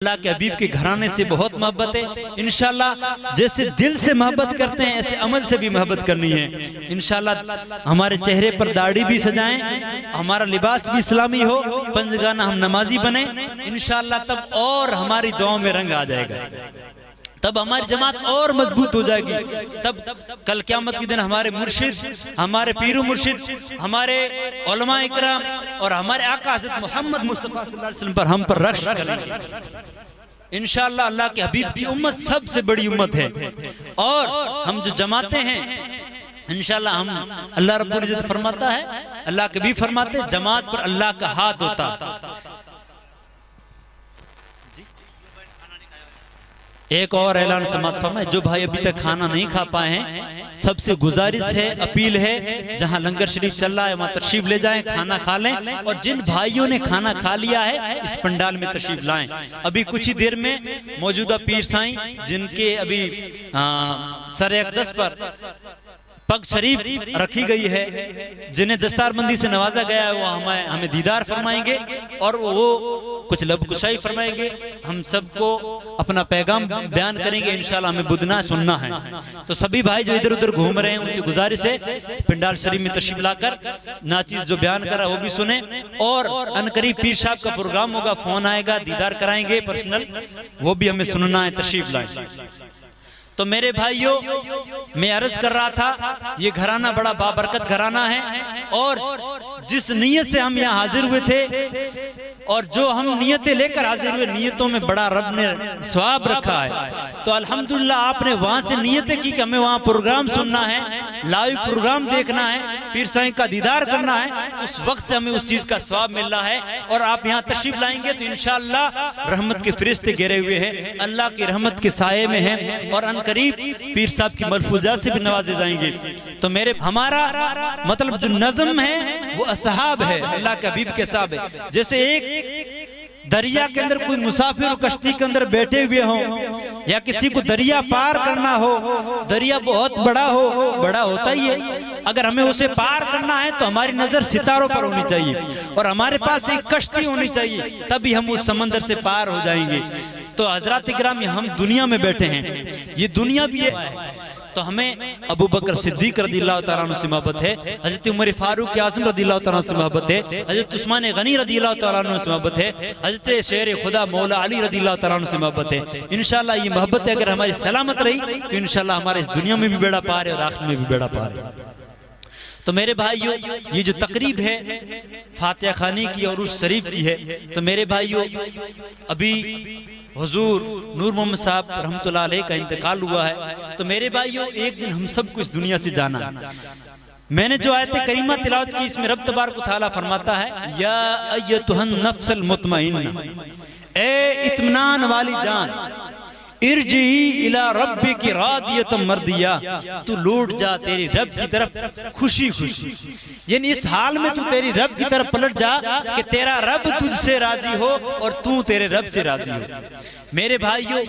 अल्लाह के हबीब के घराने से बहुत मोहब्बत है। इंशाल्लाह जैसे दिल से मोहब्बत करते हैं ऐसे अमल से भी मोहब्बत करनी है। इंशाल्लाह हमारे चेहरे पर दाढ़ी भी सजाएं, हमारा लिबास भी इस्लामी हो, पंजगाना हम नमाजी बने इंशाल्लाह, तब और हमारी दुआओं में रंग आ जाएगा, तब हमारी जमात और मजबूत हो जाएगी। तब कल क़यामत के दिन हमारे मुर्शिद, हमारे पीरू मुर्शिद, हमारे उलमा इकराम और हमारे आका हज़रत मोहम्मद मुस्तफ़ा सल्लल्लाहु अलैहि वसल्लम पर हम पर रश्क करेंगे इंशाअल्लाह। अल्लाह के हबीब की उम्मत सबसे बड़ी उम्मत है और हम जो जमाते हैं इंशाअल्लाह, हम अल्लाह रब्बुल इज्जत फरमाता है, अल्लाह के भी फरमाते, जमात पर अल्लाह का हाथ होता। एक और ऐलान समाज फरमाए, जो भाई अभी तक खाना नहीं खा पाए हैं, सबसे गुजारिश है, अपील है, जहां लंगर शरीफ चल रहा है वहां तशरीफ ले जाएं, खाना खा लें, और जिन भाइयों ने खाना खा लिया है इस पंडाल में तशरीफ लाएं। अभी कुछ ही देर में मौजूदा पीर साईं जिनके अभी सर अक़दस पर पग शरीफ रखी गई है, जिन्हें दस्तारबंदी से नवाजा गया है, वो हमें दीदार फरमाएंगे और वो कुछ लबकुशाई फरमाएंगे। हम सबको अपना पैगाम बयान करेंगे इंशाल्लाह, हमें बुदना सुनना है। तो सभी भाई जो इधर उधर घूम रहे हैं उनसे गुजारिश है पिंडाल शरीफ में तशरीफ लाकर नाचीज जो बयान करा वो भी सुने, और अनकरीब पीर साहब का प्रोग्राम होगा, फोन आएगा, दीदार कराएंगे पर्सनल, वो भी हमें सुनना है, तशरीफ लाएं। तो मेरे भाइयों, मैं अर्ज कर रहा था, ये घराना बड़ा बाबरकत घराना है और जिस नीयत से हम यहाँ हाजिर हुए थे और जो हम नियतें लेकर हाजिर हुए, नियतों में बड़ा रब ने सवाब रखा है। तो अल्हम्दुलिल्लाह आपने वहां से नियतें की कि हमें वहां प्रोग्राम सुनना है, लाइव प्रोग्राम देखना है, पीर साईं का दीदार करना है, उस वक्त से हमें उस चीज का सवाब मिल रहा है। और आप यहाँ तशरीफ लाएंगे तो इंशाअल्लाह रहमत के फरिश्ते घेरे हुए हैं, अल्लाह की रहमत के साये में हैं और अनकरीब पीर साहब की मलफूजात से भी नवाजे जाएंगे। तो मेरे हमारा मतलब जो नज़म है वो असहाब है, अल्लाह के हबीब के साहब है। जैसे एक दरिया के अंदर कोई मुसाफिर कश्ती के अंदर बैठे हुए हों या किसी को दरिया पार करना हो, दरिया बहुत बड़ा हो, बड़ा होता ही है, अगर हमें उसे पार करना है तो हमारी नजर सितारों पर होनी चाहिए और हमारे पास एक कश्ती होनी चाहिए, तभी हम उस समंदर से पार हो जाएंगे। तो हजरात इकराम, हम दुनिया में बैठे हैं, ये दुनिया भी है, तो हमें अबू बकर सिद्दीक रज़ियल्लाहु तआला अन्हु से मोहब्बत है, हजरत उमर फारूक आज़म रज़ियल्लाहु तआला अन्हु से मोहब्बत है, हजरत उस्मान गनी रज़ियल्लाहु तआला अन्हु से मोहब्बत है, हजरत शेर खुदा मौला अली रज़ियल्लाहु तआला अन्हु से मोहब्बत है। इंशाअल्लाह ये मोहब्बत अगर हमारी सलामत रही तो इंशाअल्लाह हमारे इस दुनिया में भी बेड़ा पार है और आखिरत में भी बेड़ा पार है। तो मेरे भाइयों, ये जो तकरीब है फातिहा खानी की और उस शरीफ की है, तो मेरे भाइयों अभी हुजूर नूर मोहम्मद साहब रहमतुल्लाह अलैह का इंतकाल हुआ है। तो मेरे भाइयों, एक दिन हम सबको इस दुनिया से जाना। मैंने जो आयत करीमा तिलावत की, इसमें रब तबारक व तआला फरमाता है, या अय्यतुहन नफ्सुल मुतमइन्ना, ए इत्मीनान वाली जान, इरजी इला रब्बिकी रादियतम मर्दिया, तू लौट जा तेरी रब की तरफ खुशी खुशी, यानी इस हाल में तू तेरी रब की तरफ पलट जा कि तेरा रब तुझसे राजी हो और तू तेरे रब से राजी हो। मेरे भाइयों,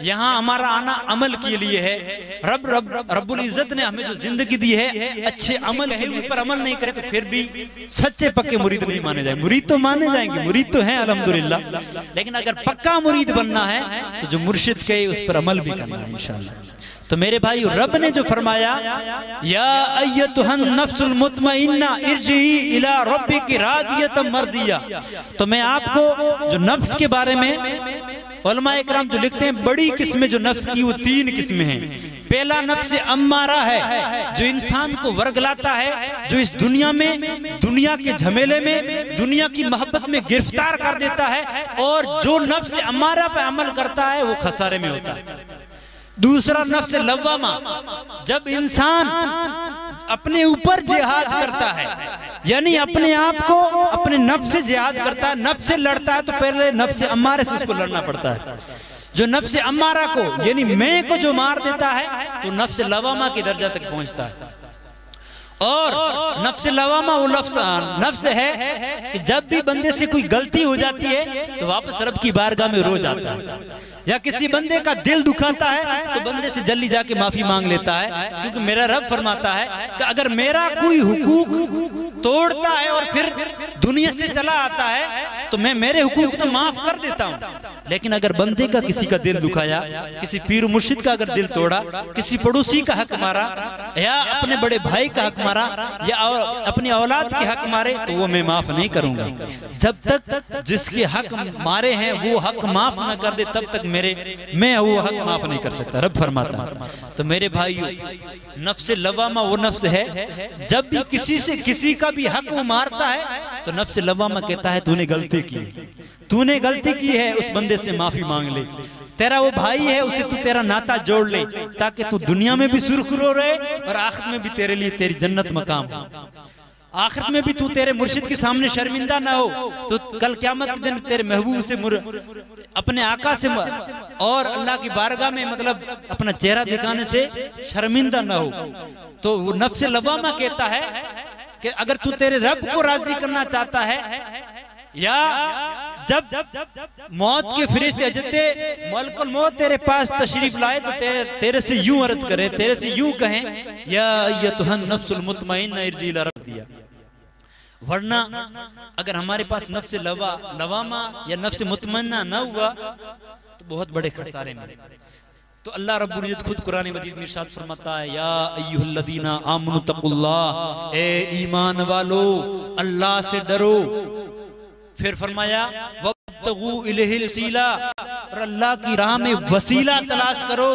यहाँ हमारा आना अमल के लिए है। रब्बुल इज्जत ने हमें जो जिंदगी दी है, अच्छे अमल है, उस पर अमल नहीं करे तो फिर भी सच्चे पक्के मुरीद नहीं माने जाएंगे। मुरीद तो माने जाएंगे, मुरीद तो हैं अल्हम्दुलिल्लाह, लेकिन अगर पक्का मुरीद बनना है तो जो मुर्शिद के उस पर अमल भी करना है इंशाअल्लाह। तो मेरे भाइयों, रब ने जो फरमाया, या अय्यतुहन नफ्सुल मुतमइन्ना इरजी इला रब्बिकी रादियतम मर्दिया, तो मैं आपको जो नफ्स के बारे में उलमा इकराम जो लिखते हैं, बड़ी किस्में जो नफ्स की वो 3 किस्में हैं। पहला नफ्स अम्मारा है, जो इंसान को वर्गलाता है, जो इस दुनिया में दुनिया के झमेले में दुनिया की मोहब्बत में गिरफ्तार कर देता है, और जो नफ्स अम्मारा पे अमल करता है वो खसारे में होता है। दूसरा नफ्स लव्वामा, जब इंसान अपने ऊपर जिहाद करता है, यानी अपने आप को अपने नफ्स से जिहाद करता है, नफ्स से लड़ता है, तो पहले नफ्स अम्मारे से उसको लड़ना पड़ता है। जो नफ्स अम्मारा को यानी मैं को जो मार देता है तो नफ्स लवामा के दर्जा तक पहुंचता है। और नफ्स लवामा वो नफ्स है कि जब भी बंदे से कोई गलती हो जाती है तो वापस रब की बारगाह में रो जाता है। या किसी बंदे का दिल दुखाता है तो बंदे से जल्दी जाके माफी मांग लेता है, क्योंकि मेरा रब फरमाता है कि अगर मेरा कोई हुकूक तोड़ता है और फिर दुनिया से चला आता है तो मैं मेरे हुकूक तो माफ कर देता हूँ, लेकिन अगर बंदे का किसी का दिल दुखाया, किसी पीर मुर्शिद का अगर दिल तोड़ा, किसी पड़ोसी का हक मारा, या अपने बड़े भाई का हक मारा, या अपनी औलाद के हक मारे, तो वो मैं माफ नहीं करूंगा। जब तक जिसके हक मारे हैं वो हक माफ न कर दे तब तक मैं वो हक माफ नहीं कर सकता, रब फरमाता है। तो मेरे भाइयों, नफ्स लवामा वो नफ्स है, जब भी किसी से किसी का भी हक वो मारता है तो नफ्स लवामा कहता है तूने गलती की, तूने गलती की है, उस बंदे से माफी मांग ले। तेरा वो भाई है, उसे तू तेरा नाता जोड़ ले, ताकि तू दुनिया में भी सुरखुरो रहे और आखिरत में भी तेरे लिए तेरी जन्नत मकाम हो, आखिरत में भी तू तेरे मुर्शिद के सामने शर्मिंदा ना हो, तो कल क़यामत के दिन तेरे महबूब से अपने आका से और अल्लाह की बारगाह में मतलब अपना चेहरा दिखाने से शर्मिंदा ना हो। तो वो नफ्स लवामा कहता है कि अगर तू तेरे रब को राजी करना चाहता है, या जब मौत के फरिश्ते अजते मलकुल मौत तेरे पास तशरीफ लाए तो तेरे से यूं अर्ज करे, तेरे से यूं कहें, या अय्युहन नफ्सुल मुतमइन्ना इरजी इला रब्बिया। वरना अगर हमारे पास नफ्स लवामा या नफ्स मुतमन्ना न हुआ तो बहुत बड़े खसारे में। तो अल्लाह रब्बुल इज्जत खुद कुरान मजीद में इरशाद फरमाता है, या अय्युहल्लज़ीना आमनु तक़ुल्लाह, ए ईमान वालो अल्लाह से डरो। फिर फरमाया वब्तगू इलैहिल वसीला, और अल्लाह की राह में वसीला तलाश करो।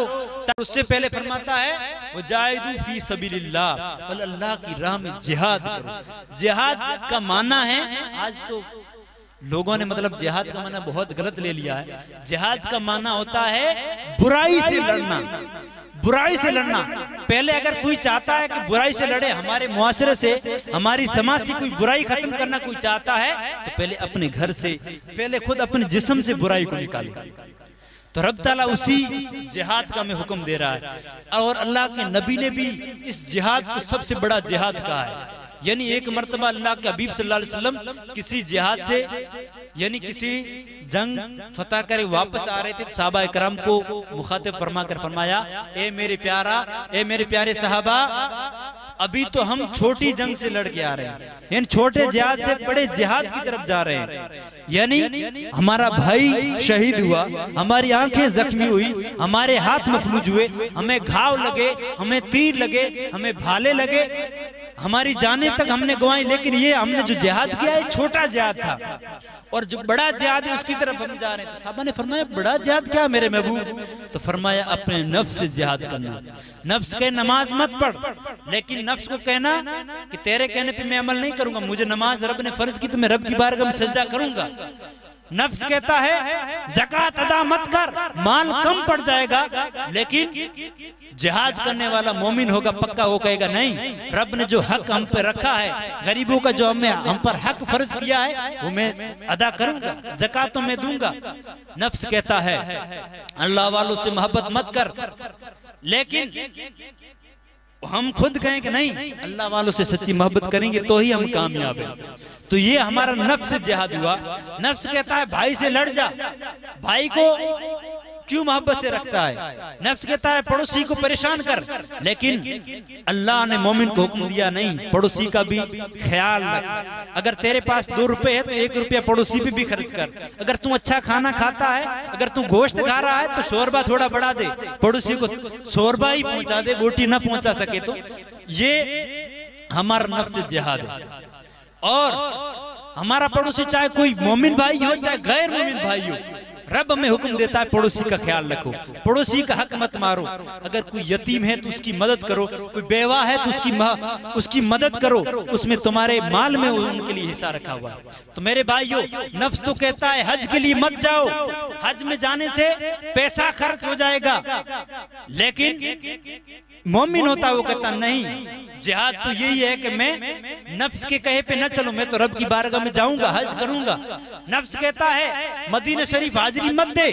उससे पहले फरमाता है वजाहिदू फी सबीलिल्लाह, और अल्लाह की राह में जिहाद करो। जिहाद का माना है, आज तो लोगों ने मतलब जिहाद का माना बहुत गलत ले लिया है। जिहाद का माना होता है बुराई से लड़ना, बुराई से लड़ना। पहले अगर कोई चाहता है कि बुराई से लड़े, हमारे मुआशरे से, हमारी समाज से कोई बुराई खत्म करना कोई चाहता है, तो पहले अपने घर से, पहले खुद अपने जिस्म से बुराई को निकाले। तो रब ताला उसी जिहाद का हमें हुक्म दे रहा है, और अल्लाह के नबी ने भी इस जिहाद को सबसे बड़ा जिहाद कहा है। यानी एक मर्तबा अल्लाह के हबीब सल्लल्लाहु अलैहि वसल्लम किसी जिहाद से, यानी किसी जंग फतह करे वापस आ रहे थे, तो सहाबा इकराम को मुखातिब फरमा कर फरमाया, ए मेरे प्यारे सहाबा, अभी तो हम छोटी जंग से लड़ के आ रहे हैं, यानी छोटे जिहाद से बड़े जिहाद की तरफ जा रहे हैं। यानी हमारा भाई शहीद हुआ, हमारी आंखें जख्मी हुई, हमारे हाथ मफलूज हुए, हमें घाव लगे, हमें तीर लगे, हमें भाले लगे, हमारी जाने तक हमने गंवाई, लेकिन ये हमने जो जिहाद किया है छोटा जिहाद था, और जो बड़ा जिहाद है उसकी तरफ हम जा रहे हैं। तो साहबा ने फरमाया बड़ा जिहाद क्या मेरे महबूब? तो फरमाया अपने नफ्स से जिहाद करना। नफ्स के नमाज मत पढ़, लेकिन नफ्स को कहना कि तेरे कहने पे मैं अमल नहीं करूंगा, मुझे नमाज रब ने फर्ज की तो मैं रब की बारगाह में सजदा करूंगा। नफ्स कहता है ज़कात अदा मत कर, माल कम पड़ जाएगा, लेकिन जिहाद करने वाला मोमिन होगा पक्का, वो कहेगा नहीं, रब ने जो हक हम पे रखा है, गरीबों का जो हम पर हक फर्ज किया है वो मैं अदा करूंगा, ज़कात तो मैं दूंगा। नफ्स कहता है अल्लाह वालों से मोहब्बत मत कर, लेकिन हम खुद कहें कि नहीं, अल्लाह वालों से सच्ची मोहब्बत करेंगे तो ही हम कामयाब हैं। तो ये हमारा नफ्स से जिहाद हुआ। नफ्स कहता है भाई से लड़ जा, भाई को क्यों मोहब्बत से रखता है? नफ्स कहता है पड़ोसी को परेशान कर, लेकिन अल्लाह ने मोमिन को हुक्म दिया नहीं, पड़ोसी का भी ख्याल रख। अगर तेरे पास 2 रुपए है तो 1 रुपया पड़ोसी पे भी खर्च कर। अगर तू अच्छा खाना खाता है, अगर तू गोश्त खा रहा है तो शोरबा थोड़ा बढ़ा दे, पड़ोसी को शोरबा ही पहुंचा दे, बोटी ना पहुंचा सके तो। ये हमारा नफ्स से जिहाद है। और हमारा पड़ोसी चाहे कोई मोमिन भाई हो चाहे गैर मोमिन भाई हो, रब हमें हुक्म देता है पड़ोसी का ख्याल रखो, पड़ोसी का हक मत मारो। अगर कोई यतीम है तो उसकी मदद करो, कोई बेवा है तो उसकी मदद करो, उसमें तुम्हारे माल में उनके लिए हिस्सा रखा हुआ है। तो मेरे भाइयों, नफ्स तो कहता है हज के लिए मत जाओ, हज में जाने से पैसा खर्च हो जाएगा, लेकिन मोमिन होता है वो कहता नहीं, जिहाद तो यही है कि मैं नफ्स के कहे पे न चलूं, मैं तो रब की बारगाह में जाऊंगा, हज करूंगा। नफ्स कहता है मदीना शरीफ हाजिरी मत दे,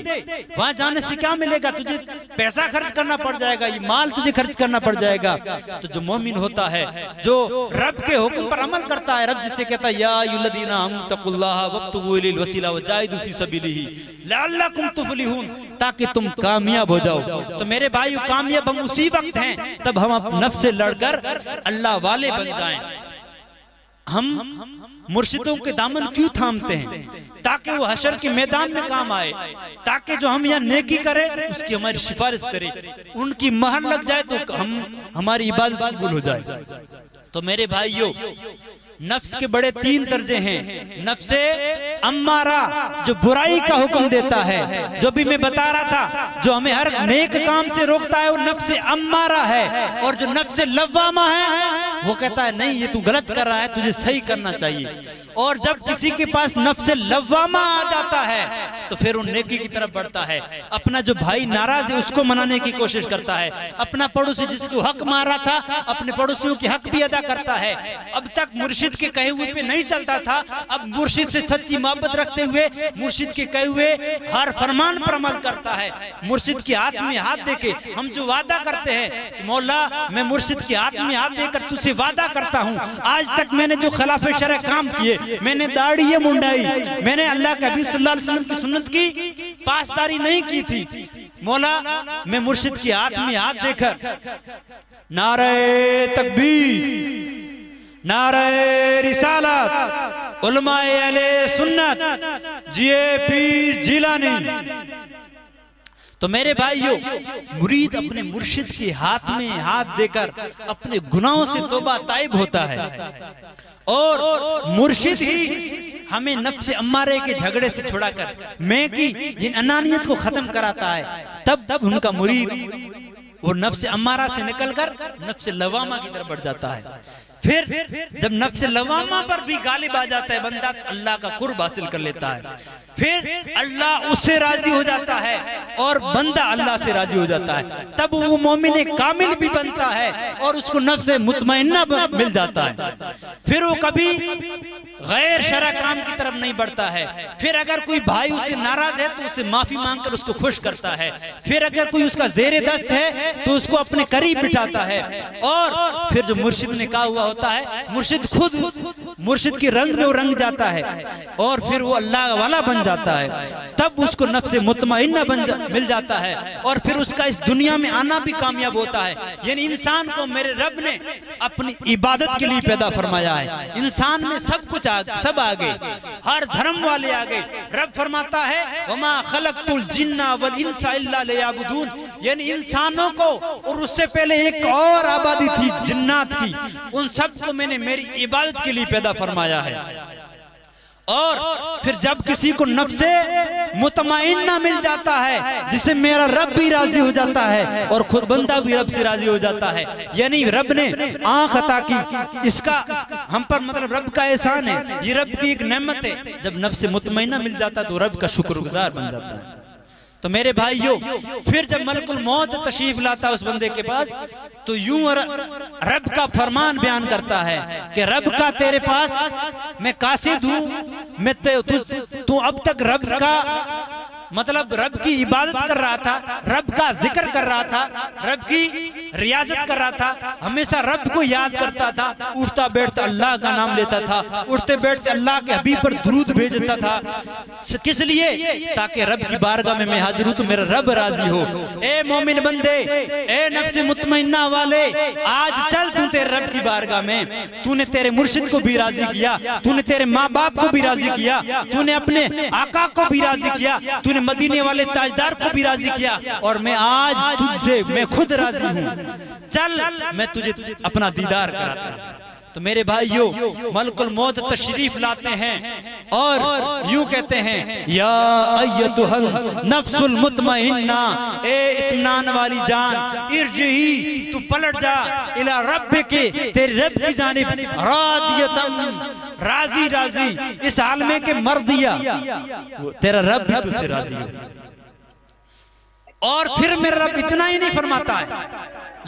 वहां जाने से क्या मिलेगा, तुझे पैसा खर्च करना पड़ जाएगा, ये माल तुझे खर्च करना पड़ जाएगा। तो जो मोमिन होता है, जो रब के हुक्म पर अमल करता है, रब जिससे कहता है या अय्युहल्लज़ीना आमनु तक़ुल्लाह वब्तगू इलैहिल वसीला वजाहिदू फी सबीलिही लअल्लकुम तुफलिहून, ताकि तुम कामयाब हो जाओ। तो मेरे भाइयों, कामयाब हम उसी वक्त हैं तब हम अपने नफ्स से लड़कर अल्लाह वाले बन जाएं। हम मुर्शिदों के दामन क्यों थामते हैं? ताकि वो हशर के मैदान में काम आए, ताकि जो हम यहाँ नेकी करें उसकी हमारी सिफारिश करे, उनकी महर लग जाए तो हमारी इबादत कबूल हो जाए। तो मेरे भाइयों, नफ्स के बड़े 3 दर्जे हैं। नफ्से अम्मारा जो बुराई का हुक्म देता है, जो भी मैं बता रहा था, जो हमें हर नेक काम से रोकता है, वो नफ्से अम्मारा है। और जो नफ्से लव्वामा है वो कहता है नहीं, ये तू गलत कर रहा है, तुझे सही करना चाहिए। और जब किसी के पास नफ्से लव्वामा आ जाता है तो फिर वो नेकी की तरफ बढ़ता है। अपना जो भाई नाराज है उसको मनाने की कोशिश करता है, अपना पड़ोसी जिसको हक मारा था अपने पड़ोसियों के हक भी अदा करता है। अब तक मुर्शिद के कहे हुए पे नहीं चलता था, अब मुर्शिद से सच्ची मोहब्बत रखते हुए मुर्शिद के कहे हुए हर फरमान पर अमल करता है। मुर्शिद के हाथ में हाथ देके हम जो वादा करते हैं कि मौला मैं मुर्शिद के हाथ में हाथ देकर तुझसे वादा करता हूँ, आज तक मैंने जो खिलाफ शरअ काम किए, मैंने दाढ़ी ये मुंडाई, मैंने अल्लाह के हबीब सल्लल्लाहु अलैहि वसल्लम की सुन्नत की पासदारी नहीं की थी, मौला मैं मुर्शिद के हाथ में हाथ देकर नारे तकबीर, नारे रिसालत, उलमाए अहले सुन्नत, जिए पीर जिलानी। तो मेरे भाइयों, मुरीद अपने मुर्शिद के हाथ में हाथ देकर अपने गुनाहों से तौबा ताइब होता है, और मुर्शिद ही हमें नफ्स अम्मारे के झगड़े से छुड़ाकर मैं की इन अनानियत को खत्म कराता है। तब उनका मुरीद वो नफ्स अम्मारा से निकलकर नफ्स लवामा की तरफ बढ़ जाता है। फिर जब नफ्स लवामा पर भी गालिब आ जाता है बंदा, तो अल्लाह का कुर्ब हासिल कर लेता है, फिर अल्लाह उससे राजी हो जाता है और बंदा अल्लाह से राजी हो जाता है। तब वो मोमिन कामिल भी बनता है और उसको नफ्स मुतमइन्ना मिल जाता है। फिर वो कभी गैर शरअ काम की तरफ नहीं बढ़ता है। फिर अगर कोई भाई उससे नाराज है तो उससे माफी मांगकर उसको खुश करता है। फिर अगर कोई उसका ज़ेरे दस्त है तो उसको अपने करीब बिठाता है। और फिर जो मुर्शिद ने कहा हुआ होता है, मुर्शिद खुद मुर्शिद के रंग में वो रंग जाता है और फिर वो अल्लाह वाला बन जाता है। तब उसको नफ्स मुतमइन्ना मिल जाता है और फिर उसका इस दुनिया में आना भी कामयाब होता है। यानी इंसान को मेरे रब ने अपनी इबादत के लिए पैदा फरमाया है। इंसान में सब कुछ सब आ गए, हर धर्म वाले आ गए। रब फरमाता है वमा खलक़तुल जिन्ना वल इंसा इल्ला लियअबुदून, यानी इंसानों को और उससे पहले एक और आबादी थी जिन्नात की, उन सबको मैंने मेरी इबादत के लिए पैदा फरमाया है। और फिर जब किसी को नफ्से मुतमइन्ना मिल जाता है जिससे मेरा रब भी राजी हो जाता है और खुद बंदा भी रब से राजी हो जाता है, यानी रब ने आंख अता की, इसका हम पर मतलब रब का एहसान है, ये रब की एक नेमत है। जब नफ्से मुतमइन्ना मिल जाता है तो रब का शुक्रगुजार बन जाता है। तो मेरे भाइयों, फिर जब मलकुल मौत तशरीफ लाता है उस बंदे के पास, तो यूं रब का फरमान बयान करता है कि रब का तेरे पास मैं कासिद हूं, मैं तू अब तक रब का मतलब रब की इबादत कर रहा था, रब का जिक्र कर रहा था, रब की रियाजत कर रहा था, हमेशा रब को याद करता था, उठता बैठता अल्लाह का नाम लेता था, उठते बैठते अल्लाह के हबीब पर दुरूद भेजता था। किस लिए? ताकि रब की बारगाह में मैं हाजिर हूं तो मेरा रब राजी हो। ए मोमिन बंदे, ए नफ्स मुतमइन्ना वाले, आज चल तू तेरे रब की बारगाह में। तूने तेरे मुर्शिद को भी राजी किया, तूने तेरे माँ बाप को भी राजी किया, तूने अपने आका को भी राजी किया, तूने मदीने वाले ताजदार को भी राजी किया, और मैं आज तुझसे मैं खुद राजी हूं, चल मैं तुझे अपना दीदार कराता हूं। तो मेरे भाइयों, मलकुल मौत तशरीफ लाते हैं और यूं कहते हैं या अय्यतुहल नफ्सुल मुतमइन्ना, ए इत्मीनान वाली जान, इरजी, तू पलट जा, इला रब्बिके, तेरे रब की जानिब, रादियतन, राजी राजी, इस हाल में के मर दिया तेरा रब भी तुझसे राजी है। और फिर मेरा रब इतना ही नहीं फरमाता है,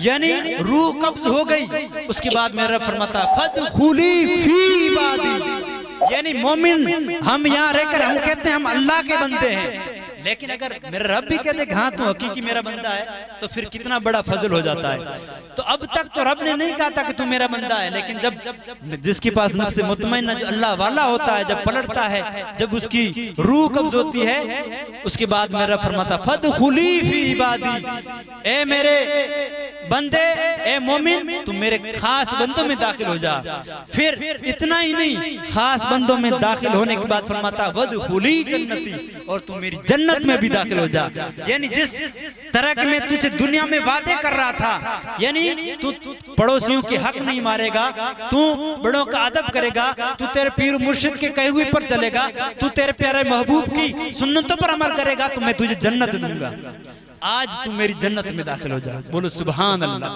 यानी रूह कब्ज हो गई, उसके बाद मेरा रब फरमाता है फदखुली फी इबादी, यानी मोमिन हम यहाँ रहकर हम कहते हैं हम अल्लाह के बंदे हैं, लेकिन अगर मेरा रब भी कह दे हाँ तू हकीकी मेरा बंदा है तो फिर कितना बड़ा फजल हो जाता है। तो अब तक तो रब ने नहीं कहा था कि तू मेरा बंदा है, लेकिन जब जिसके पास नफ्स मुतमइन्ना जो अल्लाह वाला होता है जब पलटता है, जब उसकी रूह कब्ज होती है, उसके बाद मेरा फरमाता फदखुली फी इबादी, ए मेरे बंदे, ए मोमिन तुम मेरे खास बंदों में दाखिल हो जा। फिर इतना ही नहीं, खास बंदों में दाखिल होने के बाद फरमाता वदखुली जन्नती, और तुम मेरी जन्नत में भी दाखिल हो जा। यानी जिस तरह के मैं तुझे दुनिया में वादे कर रहा था, यानी तू पड़ोसियों के हक नहीं मारेगा, तू बड़ों का अदब करेगा, तू तेरे पीर मुर्शिद के कहे हुए पर चलेगा, तू तेरे प्यारे महबूब की सुन्नतों पर अमल करेगा, तो मैं तुझे जन्नत दूंगा। आज तू मेरी जन्नत में दाखिल हो जा। बोलो सुभान अल्लाह।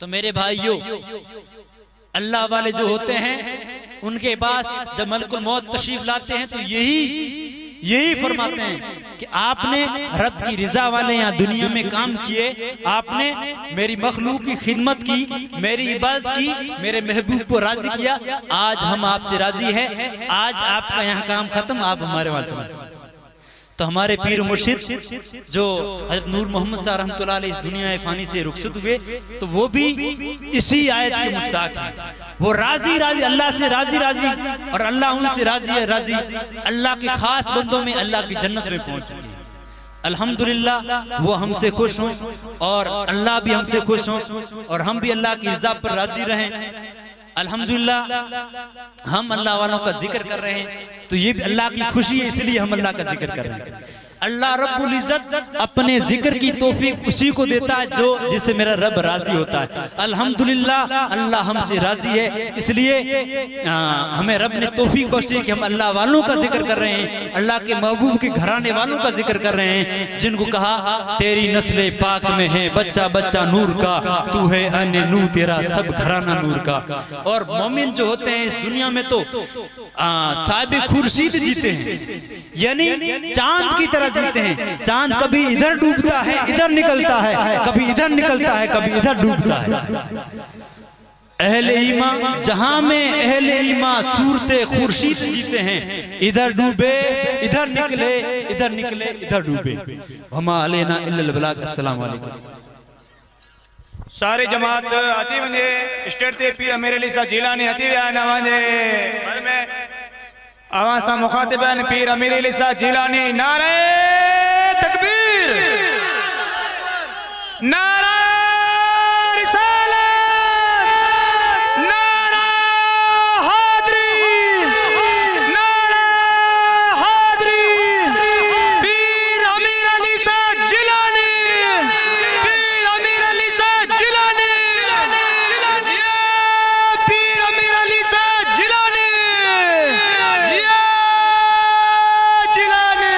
तो मेरे भाइयों, अल्लाह वाले जो होते हैं उनके पास जब मलकुल मौत तशरीफ लाते हैं तो यही फरमाते हैं कि आपने रब की रिजा वाले यहाँ दुनिया में काम किए, आपने मेरी मखलूक की खिदमत की, मेरी इबादत की, मेरे महबूब को राजी किया, आज हम आपसे राजी हैं, आज आपका यहाँ काम खत्म, आप हमारे वहां चले। तो हमारे पीर मुर्शिद जो हज़रत नूर मोहम्मद साहब रहमतुल्लाह अलैह इस दुनिया फानी से रुखसत हुए, तो वो भी इसी आयत के मुस्ताक है। वो राजी राजी अल्लाह से राजी राजी, और अल्लाह उनसे राजी है राजी। अल्लाह के खास बंदों में अल्लाह की जन्नत में पहुंच चुके हैं। अल्हम्दुलिल्लाह वो हमसे खुश हों और अल्लाह भी हमसे खुश हों, और हम भी अल्लाह की रिज़ा पर राजी रहें। अल्हम्दुलिल्लाह हम अल्लाह वालों का जिक्र कर रहे हैं, तो ये भी अल्लाह की खुशी है, इसलिए हम अल्लाह का जिक्र कर रहे हैं। अल्लाह रब्बुल इज्जत अपने जिक्र की तौफीक उसी को देता है जो जिससे मेरा रब राजी होता है। अल्हम्दुलिल्लाह अल्लाह हमसे राजी है, इसलिए हमें रब ने तौफीक बख्शी कि हम अल्लाह वालों का जिक्र कर रहे हैं, अल्लाह के महबूब के घराने वालों का जिक्र कर रहे हैं, जिनको कहा तेरी नस्ल पाक में है बच्चा बच्चा नूर का, तू है अन्य नू तेरा सब घराना नूर का। और मोमिन जो होते हैं इस दुनिया में तो साहिब खुर्शीद जीते हैं, यानी चांद की तरह जीते हैं। चांद कभी इधर डूबता है इधर निकलता है, कभी इधर निकलता है कभी इधर डूबता है। अहले ईमान जहां में अहले ईमान सूरते खुर्शीद जीते हैं, इधर डूबे इधर निकले, इधर निकले इधर डूबे। वमा अलैना इल्लल बलाग। अस्सलाम वालेकुम। सारी जमात अती वने स्टेट ते पीर मेरे लिसा जिलानी अती आना वने पर में आवासा मुखातिबान पीर मेरे लिसा जिलानी नारे तकबीर, नारा रिसालत, नारा हादरी, नारा हादरी, पीर अमीर अली सा जिलानी, पीर अमीर अली सा जिलानी, या पीर अमीर अली सा जिलानी, या जिलानी।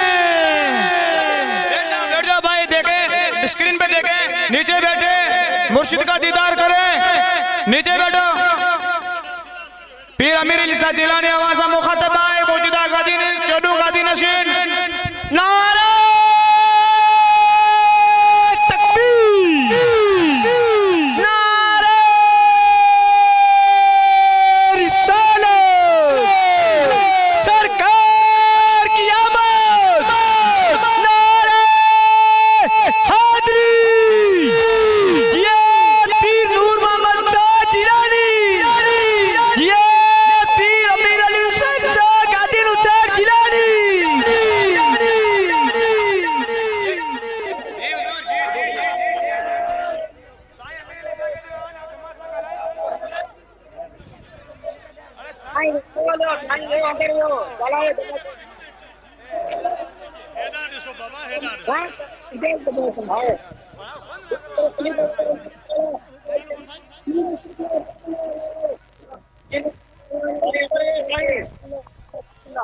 बैठ जाओ भाई, देखें स्क्रीन पे, देखें नीचे बैठे मुर्शिद का दीदार करें, नीचे बैठो। पीर अमीर अली सा जिलानी आवाज़ मुखातब आए मौजूदा गादी चौदह गादी नशीन नारा तकबीर, नारा रिसालत, सरकार की आमद, नारा हादरी, ये पीर नूर मोहम्मद शाह जिलानी, ये पीर अमीर अली शाह गादी नुसार जिलानी।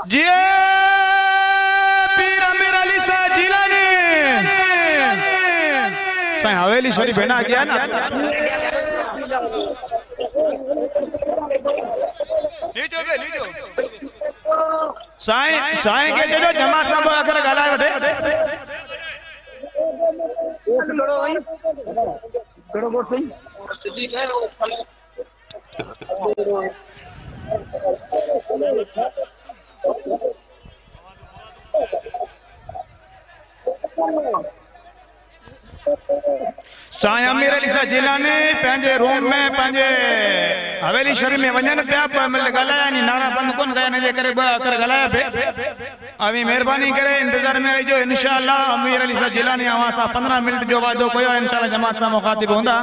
जी पीर अमीर अली शाह जिलानी साईं हवेली शरीफ है ना गया ना नीचो बे नीचो साईं साईं के जो जमात साहब आकर गलाए बैठे साईं अमीर अली शाह जिलानी पंहिंजे रूम में पंहिंजे हवेली शरीफ में वञनि पिया पर मिल ॻाल्हाया नी नारा बंदि कोन कया हिन जे करे ॿ अखर ॻाल्हाया पिया अवी महिरबानी करे इंतज़ार में रहिजो इंशाअल्लाह अमीर अली शाह जिलानी अवां सां 15 मिनट जो वादो कयो इंशाअल्लाह जमात सां मुखातिब हूंदा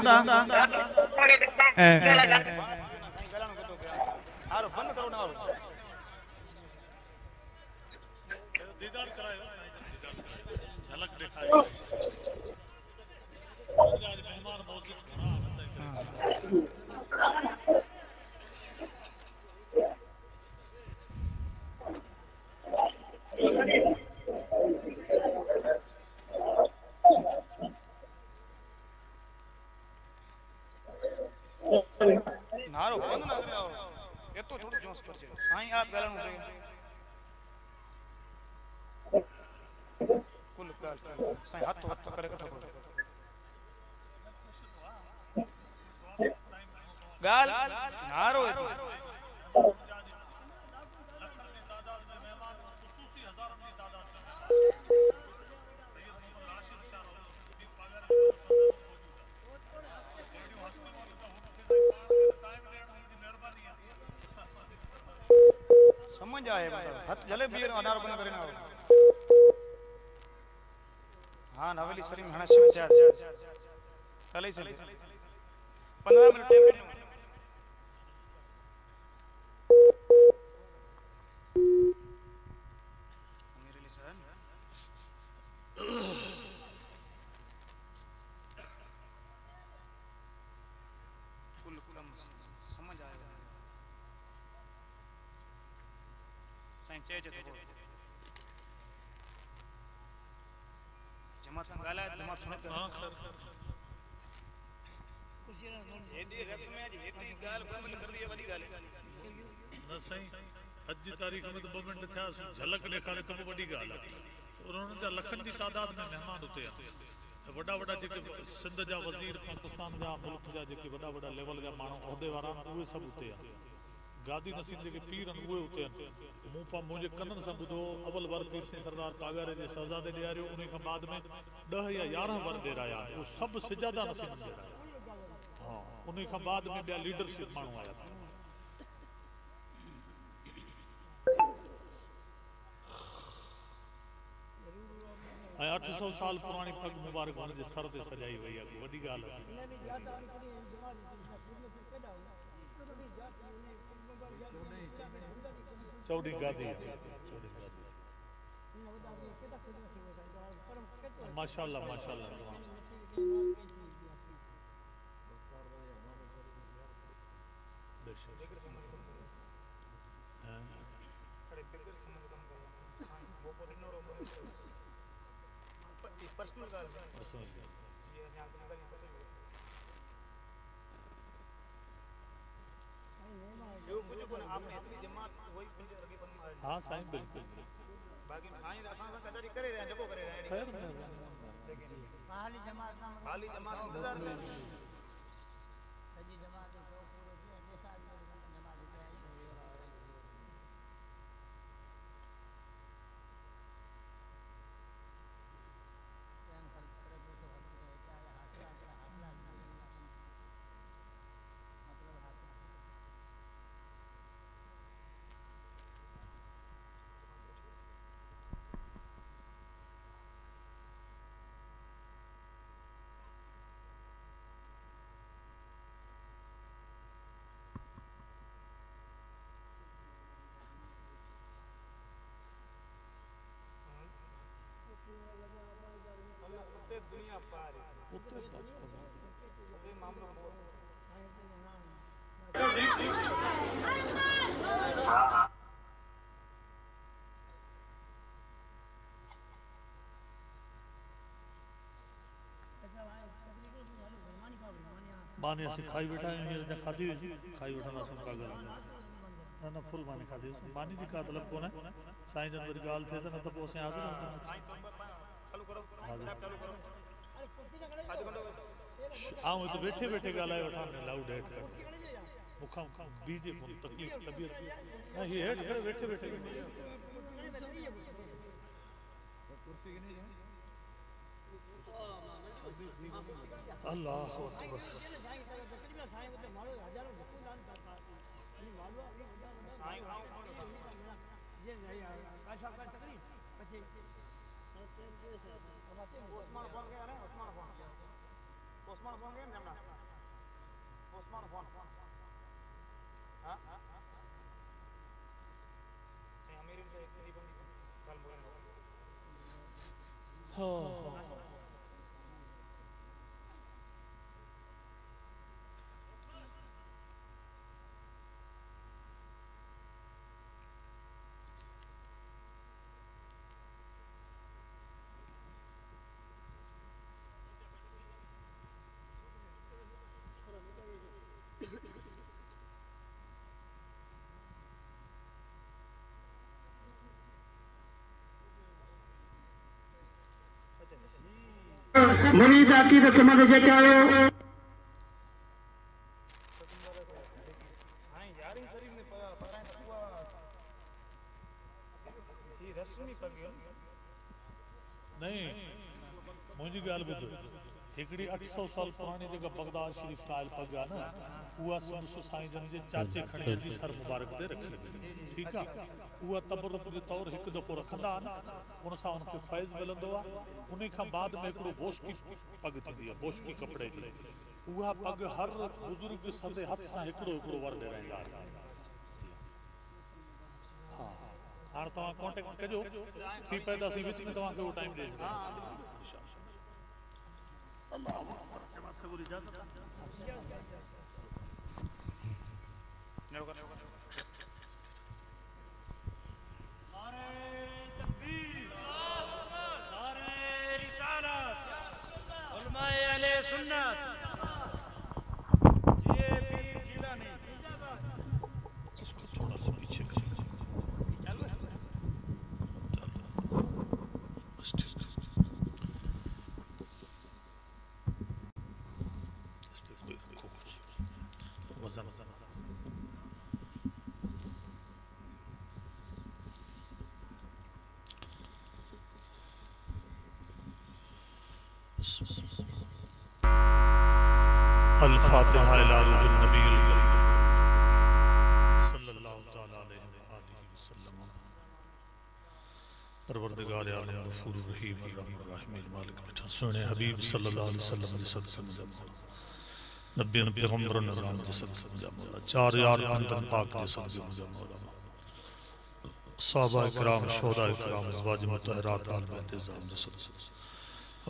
नारो बंद ना करो एतो थोड़ो जोश कर जे साईं आप गालणो कुल गाल साईं हथ हथ करे कथा गाल नारो समझ आए हथ जले भी अनार बंद करे ना हां हवेली शरीफ हना शिव चार कल ही से 15 मिनट टाइम मेरे लिए सर कुल कम समझ आएगा साईं चए तो जमात संग गाला जमात सुने हां एडी रस्म है जी एडी गाल बंद कर दी वडी गाल न साईं अज जी तारीख में तो 2 मिनट था झलक ॾेखारे तो वडी गाल उन्होंने जा लखन की तादाद में मेहमान उते वड़ा वड़ा जेके सिंध जा वजीर पाकिस्तान जा मुल्क जा जेके वड़ा वड़ा लेवल जा माण्हू उहदे वारा उहे सब उते गादी नसीब जेके पीर उहे उते मूं पा मुझे कनन सां ॿुधो अवल वर पीर सिंह सरदार कागारे जे शहजादे ॾियारियो उन खां बाद में 10 या 11 वर ॾेराया वो सब सिजादा नसीब ॾेराया हां उन खां बाद में ॿिया लीडरशिप माण्हू आया ऐं 800 साल पुरानी पग मुबारक हुन जे सर ते सजाई वई आहे वॾी ॻाल्हि आहे चौड़ी गादी माशाअल्लाह माशाअल्लाह पर्सनल गाल जो मुझे को आपने इतनी जमात वही मुझे लगी पर हां साईं बिल्कुल बाकी साईं असा सा कदरी करे रहे जको करे रहे खैर लेकिन हाली जमात इंतजार में सजी जमात को पूरो किया जैसा जमात के आई दुनिया पार ये मामला माने सिखाई बैठा है ये खादी खाई बैठा सुन का गल ना फुल माने खादी मानी जी का मतलब कोन है साईं जन वरी गाल थे न तो पोसे हाजिर चालू करो चालू करो आऊं तो बैठे बैठे गालाए वठा ने लाउड हेड कर मुखा बीजे फोन तकलीफ तबीयत ना ये हेड कर बैठे बैठे कुर्सी की नहीं अल्लाह मुनीद अकीदत मद जेके आयो नहीं मुझी गाल बुध हिकड़ी 800 साल पुरानी जगह बगदाद शरीफ नाल पगा ना उहा संसु साईं जन जे चाचे खणे जी सर मुबारक दे रखी ठीक है उहा तबरुक जे तौर एक दफो रखंदा ना उन सा उनके फैज मिलंदो आ उन्हीं का बाद में एकड़ो बोशकी पग थींदी है बोशकी कपड़े जी उहा पग हर बुजुर्ग सदे हाथ सा एकड़ो एकड़ो वर दे रहंदा हां हां तवा कांटेक्ट कजो थी पैदा सी विच में तवा के वो टाइम दे अल्लाह अकबर जमात से बोली इजाजत सुन्नत ये पीर जिलानी इसको थोड़ा सा पीछे वजन अल-फातिहा इला रूहुन नबील करीम सल्लल्लाहु तआला अलैहि वसल्लम। परवरदिगार आलम गफूर रहीम अर्रहमान अर्रहीम मालिक बैठा सुने हबीब सल्लल्लाहु अलैहि वसल्लम के सदक़े में नबी पैगंबर निजाम के सदक़े में मौला चार यार बंदन पाक के सदक़े में मौला सहाबा इकराम शोहदा इकराम अज़वाज मुतहहरात आल बैत इज़ाम के सदक़े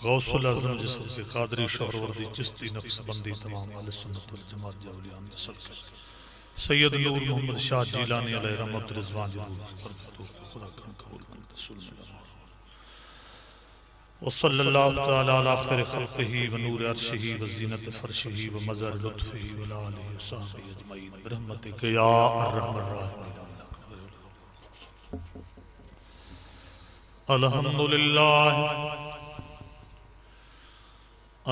गौसुल आज़म के सदक़े क़ादरी शोहरवर्दी चिश्ती नक्शबंदी तमाम अहले सुन्नत वल जमात के औलिया के सदक़े सैयद नूर मोहम्मद शाह जिलानी अलैहि रहमत रिज़वान की रूह की बरकतों के खुदा करम कबूल कर वसल्लल्लाहु तआला अला खैर खल्क़िही व नूर अर्शिही व ज़ीनत फ़र्शिही व मज़र लुत्फ़िही व आलिहि व सहबिही अजमईन बिरहमतिक या अर्हमर राहिमीन।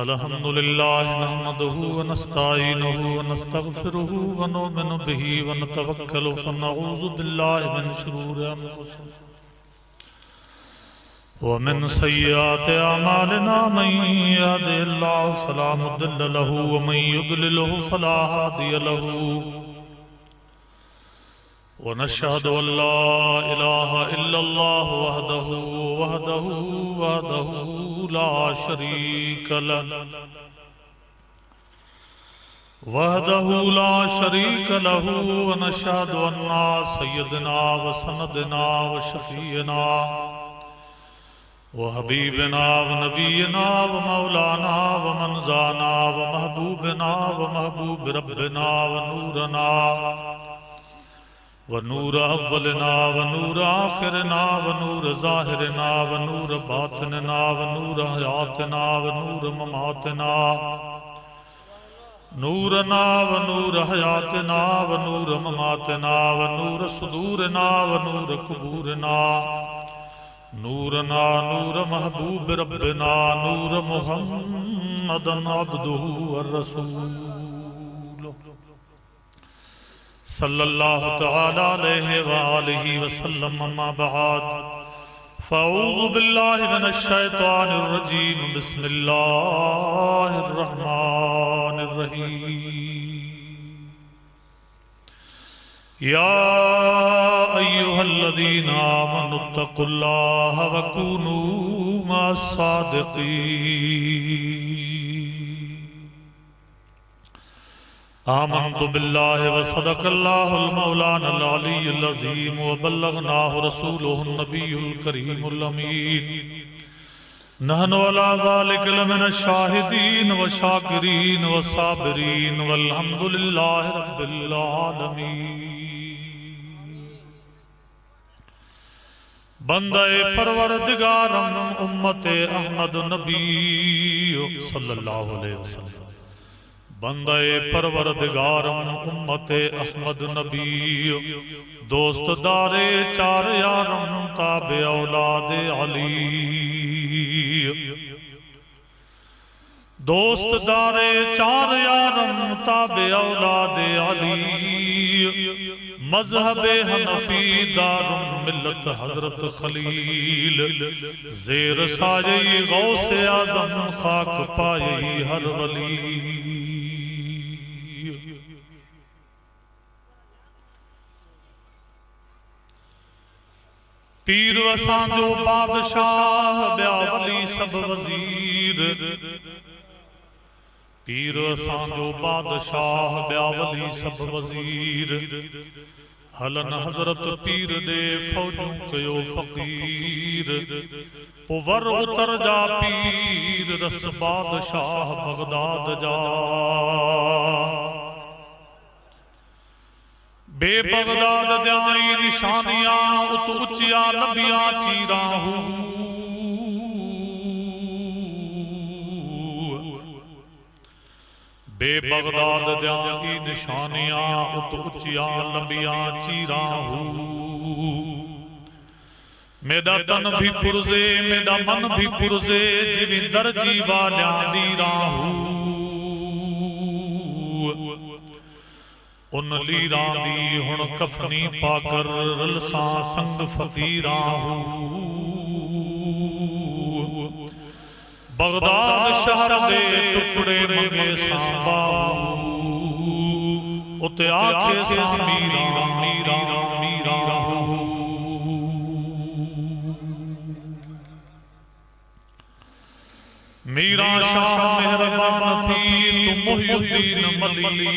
अल्हम्दुलिल्लाह नहमदुहु व नस्तईनुहु व नस्तगफिरुहु व नुमिनु बिही व नतवक्कलु व नऊज़ु बिल्लाहि मिन शुरूरि अंफुसिना व मिन सय्यिआति अमालिना मन यहदिहिल्लाहु फला मुदिल्ल लहु व मन युद्लिलहु फला हादिय लहु व नशहदु अन ला इलाहा इल्लल्लाह वहदहु ला शरीक लहु व नशहदु अन्ना सय्यदना व सनदना व शफीअना व हबीबना व नबीना व मौलाना व मनजाना व महबूबना व महबूब रब्बना व नूरना व नूर अव्वलना व नूर आखिरना व नूर ज़ाहिरना व नूर बातिनना व नूर हयातना व नूर ममातना नूरना व नूर हयातना व नूर ममातना व नूर सुदूरना व नूर कुबूरना नूरना नूर महबूब रब्बना नूर मुहम्मदन अब्दुहु व रसूलुहु सल्लल्लाहु तआला अलैहि व आलिहि वसल्लम। अम्मा बाद फ़अऊज़ु बिल्लाहि मिनश शैतानिर रजीम बिस्मिल्लाहिर रहमानिर रहीम या अय्युहल्लज़ीना आमनुत्तक़ुल्लाहा व कूनू मअस-सादिक़ीन आमन्तु बिल्लाहि व सदक़ल्लाहुल मौलानाल अलिय्युल अज़ीम व बल्लगनाहु रसूलुहुन नबियुल करीमुल अमीन नहनु अला ज़ालिका लमिनश शाहिदीन व शाकिरीन व साबिरीन वल्हम्दुलिल्लाहि रब्बिल आलमीन। बंदे परवरदिगारम उम्मते अहमद नबी सल्लल्लाहु अलैहि वसल्लम बंदे परवरदिगारम उम्मते अहमद नबी दोस्त दारे चार यारम ताबे औलादे अली दोस्त दारे चार यारम ताबे औलादे अली मजहबे हनफी दारुल मिल्लत हजरत खलील ज़ेर साये गौसे आज़म खाक पाए हर वली। पीर असांजो बादशाह ॿिया वली सब वज़ीर पीर असांजो बादशाह ॿिया वली सब वज़ीर हलन हज़रत पीर दे फौजूं कयो फ़कीर पो वर उतर जा पीर रस बादशाह बगदाद जा बे बगदाद जाई निशानियां उत उचिया नबियां चीराहू बे बगदाद जाई निशानियां उत उचिया नबियां चीराहू। मेरा तन भी पुरजे मेरा मन भी पुरजे जिवी दर्जी वाल्या दी राहू उन लीरां दी हुण कफनी पाकर रलसां संग फकीरां बगदाद शहर दे टुकड़े मंगे सांबाऊ उते आखे सां मीरा मीरा मीरा मीरा शाह मेहरबान थी तू मुहियुद्दीन मली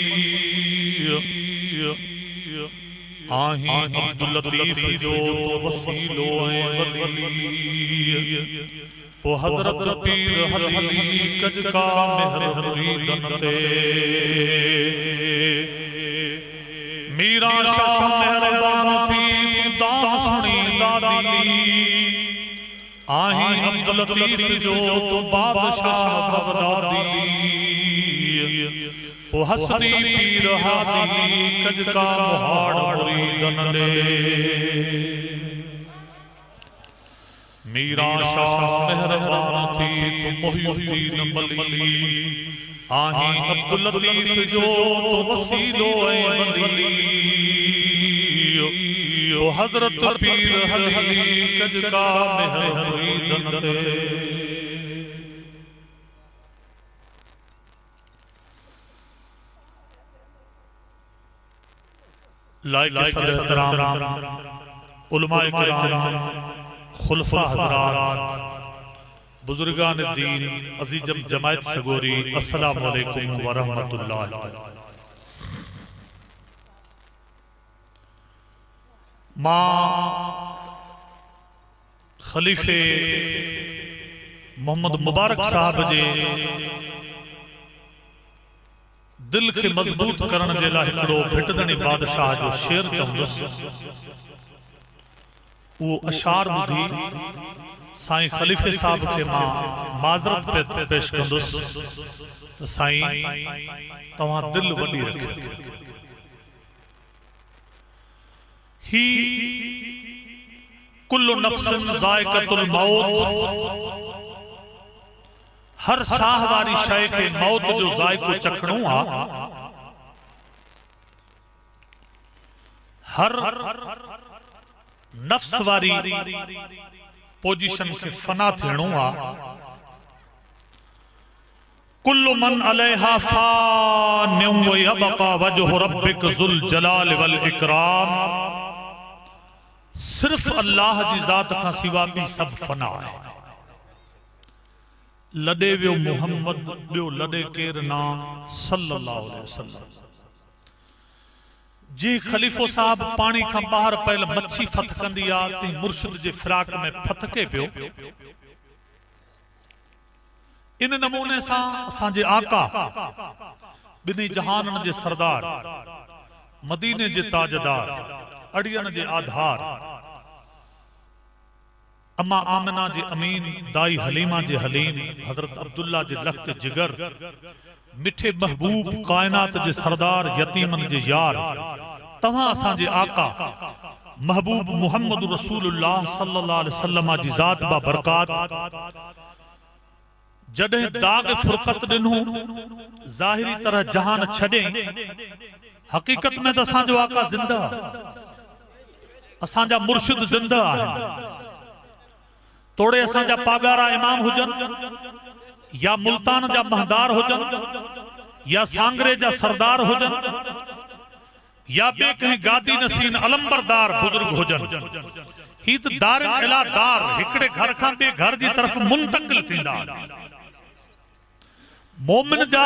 आही अब्दुल लतीफ जो तो वसीलो है वली ओ हजरत पीर हली कज का मेहर मुरीदन ते मीरा शाह मेहरबान थी तू दान सुनी दादी आही अब्दुल लतीफ जो तो बादशाह बगदादी ओ हसनी पीर हादी कज का मुहाड़ मुरीदन ले मीरा शाह मेहरबान थी तू मुहियुद्दीन मली आही अब्दुल लतीफ जो तो वसीलो है वली ओ हजरत पीर हली कज का मेहर मुरीदन ते लाइक एहतराम उलमाए किराम खुलफा हज़रात बुजुर्गान दीन अज़ीज़ जमायत सगोरी अस्सलामु अलैकुम व रहमतुल्लाह। मां खलीफे मोहम्मद मुबारक साहब जे दिल के मजबूत करण जे लाइ हिकिड़ो भिटदणी बादशाह जो शेर चवंदुसि वो अशार बुधी साईं खलीफे साहब के मां माजरत पेश कंदुसि साईं तव्हां दिल वॾी रखियो ही कुल्लु नफ्सिन ज़ाइक़तुल मौत हर साह वारी शय के मौत जो ज़ाइक़ो चखणो आ हर नफ्स वारी पोजीशन के फना थियणो आ। कुल्लु मन अलैहा फानिम व यबका वजहु रब्बिक ज़ुल जलाल वल इकराम। सिर्फ अल्लाह जी ज़ात खां सिवा भी सब फना है। लॾे वियो मुहम्मद, ॿियो लॾे केर ना सल्लल्लाहु अलैहि वसल्लम। जी खलीफो साहब पानी खां बाहर पहल मच्छी फत कंदी आ, ती मुर्शिद जे फिराक में फतके पियो। इन नमूने सां असांजे आका बिनी जहानन जे सरदार, मदीने जे ताजदार, अड़ियन जे आधार, अम्मा आमिना जे अमीन, दाई हलीमा जे हलीम, हजरत अब्दुल्ला जे लख्त जिगर, मिठे महबूब कायनात जे सरदार, यतीमन जे यार, तव्हां असांजे आका महबूब मुहम्मद रसूलुल्लाह सल्लल्लाहु अलैहि वसल्लम जी ज़ात बा बरकात जॾहिं दाग फुरकत ॾिनो, ज़ाहिरी तरह जहान छॾे, हकीकत में तो असांजो आका जिंदा, असांजा मुर्शिद जिंदा है। तोड़े असांजा पागारा इमाम हुजन, या मुल्तान जा महदार हुजन, या सांगरे जा सरदार हुजन, या बे कहीं गादी नसीन अलंबरदार बुजुर्ग हुजन, ही तो दार इला दार हिकड़े घर खां बे घर जी तरफ मुंतकिल थींदा। मोमिन जा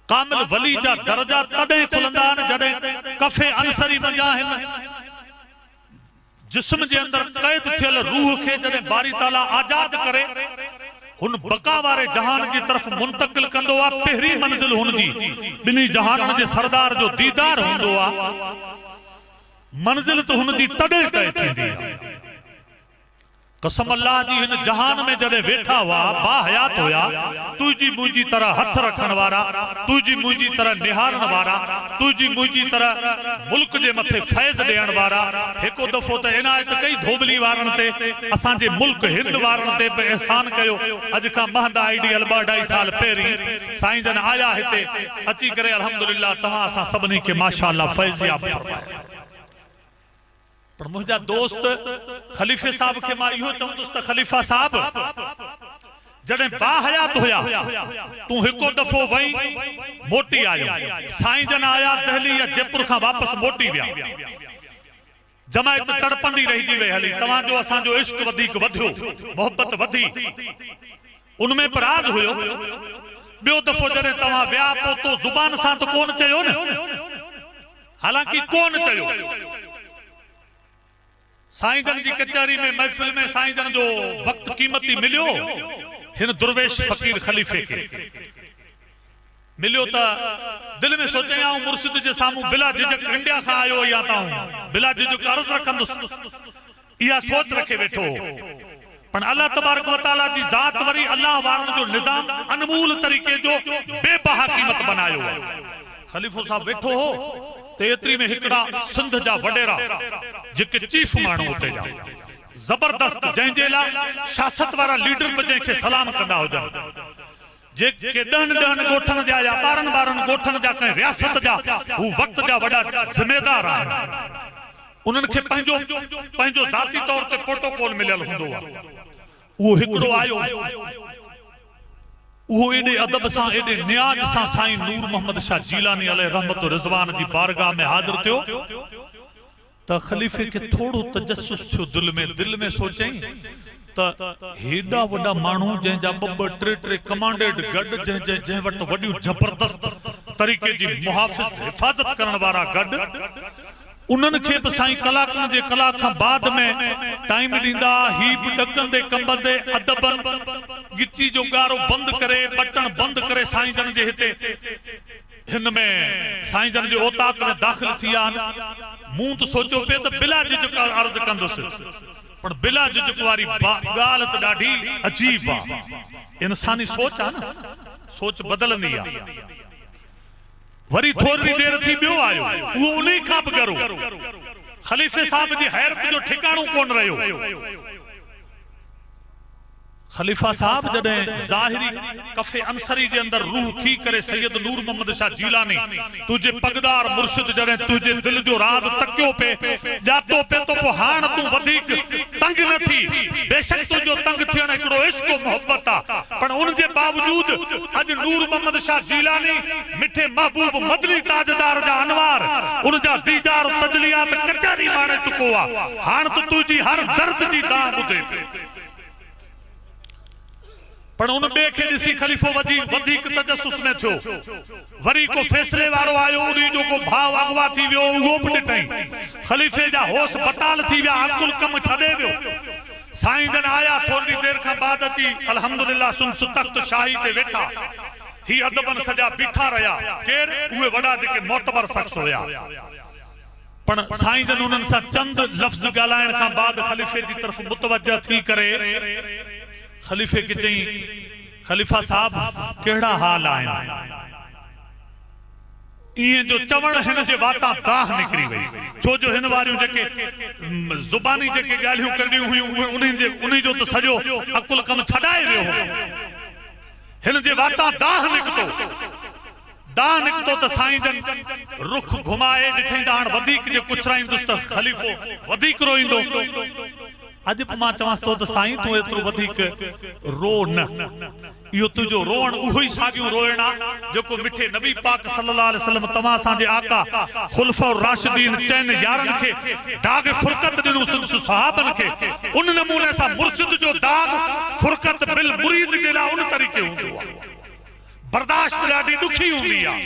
कामिल वली जा दर्जा तॾहिं खुलंदा आहिनि जॾहिं कफ़े अंसरी मंझां हिन जिस्म जे अंदर कैद थियल रूह खे जॾहिं बारी ताला आजाद करे हुन बका वारे जहान की तरफ मुंतकिल कंदो आ। पहिरीं मंजिल हुन जी बिनी जहानन जे सरदार जो दीदार हूंदो आ। मंजिल तो हुन जी तॾहिं तय थींदी आ। कसम अल्लाह जी हिन जहान में जॾहिं वेठा हुआ, बाहयात हुआ, तुझी मुझी तरह हथ रखण वारा, तुझी मुझी तरह निहारण वारा, तुझी मुझी तरह मुल्क जे मथे फैज़ ॾियण वारा। हिकु दफ़ो त इनायत कई धोबली वारन ते, असांजे मुल्क हिंद वारन ते बि एहसान कयो। अॼु खां महदा आइडियल 2-2.5 साल पहिरीं साईं जन आया हिते, अची करे अल्हम्दुलिल्लाह तव्हां असां सभिनी खे माशाअल्लाह फैज़याब फरमायो। पर मुझा दोस्त खलीफे साहब के मां इहो चवंदुसि त खलीफा साहब जॾहिं बाहयात हुया, तू हिकु दफ़ो वई मोटी आयो, साईं जन आया दिल्ली या जयपुर खां वापस मोटी विया, जमायत तड़पंदी रहिजी वई हली, तव्हां जो असांजो इश्क वधीक वधियो, मोहब्बत वधी, उनमें पराज हुयो। ॿियो दफ़ो जॾहिं तव्हां विया पोइ तो ज़ुबान सां त कोन चयो न, हालांकि कोन चयो। साईं जन जी कचहरी में महफिल में साईं जन जो वक्त कीमती मिलियो, हिन दुर्वेश फकीर खलीफे के मिलियो त दिल में सोचे आऊं मुर्शिद जे सामू बिला झिझक इंडिया खां आयो या ताऊं बिला झिझक अर्ज़ रखंदुसि, इहा सोच रखे वेठो। पर अल्लाह तबारक व तआला जी ज़ात वरी अल्लाह वारन जो निज़ाम अनमोल तरीके जो बेबहा कीमत बनायो। खलीफो साहब वेठो हो ते एतरी में हिकड़ा सिंध जा वडेरा जेके चीफ माण्हू उते जा जबरदस्त, जंहिंजे लाइ शासत वारा लीडर पे जंहिंखे सलाम कंदा हुजन, जेके 10 गोठन जा या 12 गोठन जा कंहिं रियासत जा हू वक्त जा वॾा ज़िम्मेदार आहिनि। उन्हनि खे पंहिंजो ज़ाती तौर ते प्रोटोकॉल मिलियल हूंदो आहे। उहो हिकिड़ो आयो, वो एडे अदब सां एडे नियाज सां साईं नूर मोहम्मद शाह जीलानी अलैहि रहमत रिजवान जी बारगाह में हाजिर थियो त खलीफे के थोड़ो तजस्सुस थियो दिल में सोचई त हेडा वडा मानू जंहिंजा 2-2 कमांडेड गड जंहिं वट वडियूं जबरदस्त तरीके जी मुहाफ़िज़ हिफाजत करण वारा गड, उन्हनि खे बि साईं कलाकनि जे कलाक खां बाद में टाइम ॾींदा। ही बि ॾकंदे कंबंदे अदबन गिची जो गारो बंद करे, बटन बंद करे साईं जन जे हिते हिन में साईं जन जे ओताक में दाख़िल थी आहिनि। मूं त सोचियो पिए त बिला झिझक अर्ज़ कंदुसि, पर बिला झिझक वारी ॻाल्हि त ॾाढी अजीब आहे। इंसानी सोच आहे न, सोच बदलंदी आहे। वरी थोड़ी देर थी ॿियो आयो, वो उन्हीं खां बि करो। खलीफे साहब जी हैरत जो ठिकाणो कोन रहियो। खलीफा साहब जॾहिं ज़ाहिरी कफ़े अंसरी जे अंदर रूह थी करे सैयद नूर मोहम्मद शाह जीलानी तुझे पगदार मुर्शिद जॾहिं तुझे दिल जो राज तकियो पे जातो पे तो पोइ हाण तूं वधीक तंग न थी बेशक तुंहिंजो तंग थियण हिकिड़ो इश्क मोहब्बत आहे पर उन जे बावजूद अॼु नूर मोहम्मद शाह जीलानी मिठे महबूब मदनी ताजदार जा अनवार उन जा दीदार तजलियात कचारी माणे चुको आहे हाण तूं तुंहिंजी हर दर्द जी दां ॿुधे पे पर उन बे के दिसी खलीफो वधीक तजस्सुस में थियो वरी को फैसले वारो आयो उनी जो को भाव अगवा थी वियो उहो बि ॾिठई खलीफे जा होश बटाल थी विया अकुल कम छॾे वियो साईं जन आया थोड़ी देर खां बाद अची अल्हम्दुलिल्लाह सुन तख्त शाही ते वेठा ही अदबन सजा बीठा रहा केर उहे वडा जेके मोतबर शख्स हुया पण साईं जन उन्हनि सां चंद लफ्ज़ ॻाल्हाइण खां बाद खलीफे जी तरफ़ मुतवज्जह थी करे खलीफे के चई खलीफा साहब केड़ा हाल आहिनि इहे जो चवण हिन जे वाता दाह निकरी वई छो जो हिन वारियूं जेके ज़ुबानी जेके ॻाल्हियूं करणियूं हुयूं उन्ही जो त सॼो अकुल कम छॾाए वियो हो हिन जे वाता दाह निकतो त साईं जन रुख घुमाए ॾिठई त हाणे वधीक जे कुछराईंदुसि त खलीफो वधीक रोईंदो अज मां चवांसि तो त साईं तूं एतिरो वधीक रो न इहो तुंहिंजो रोअण उहो ई साॻियो रोअण आहे जेको मिठे नबी पाक सल्लल्लाहु अलैहि वसल्लम तव्हां असांजे आका खुलफा राशिदीन चइनि यारनि खे दाग फुरकत ॾिनो सहाबनि खे उन नमूने सां मुर्शिद जो दाग फुरकत बिल मुरीद जे लाइ उन तरीक़े हूंदो आहे बर्दाश्त ॾाढी ॾुखी हूंदी आहे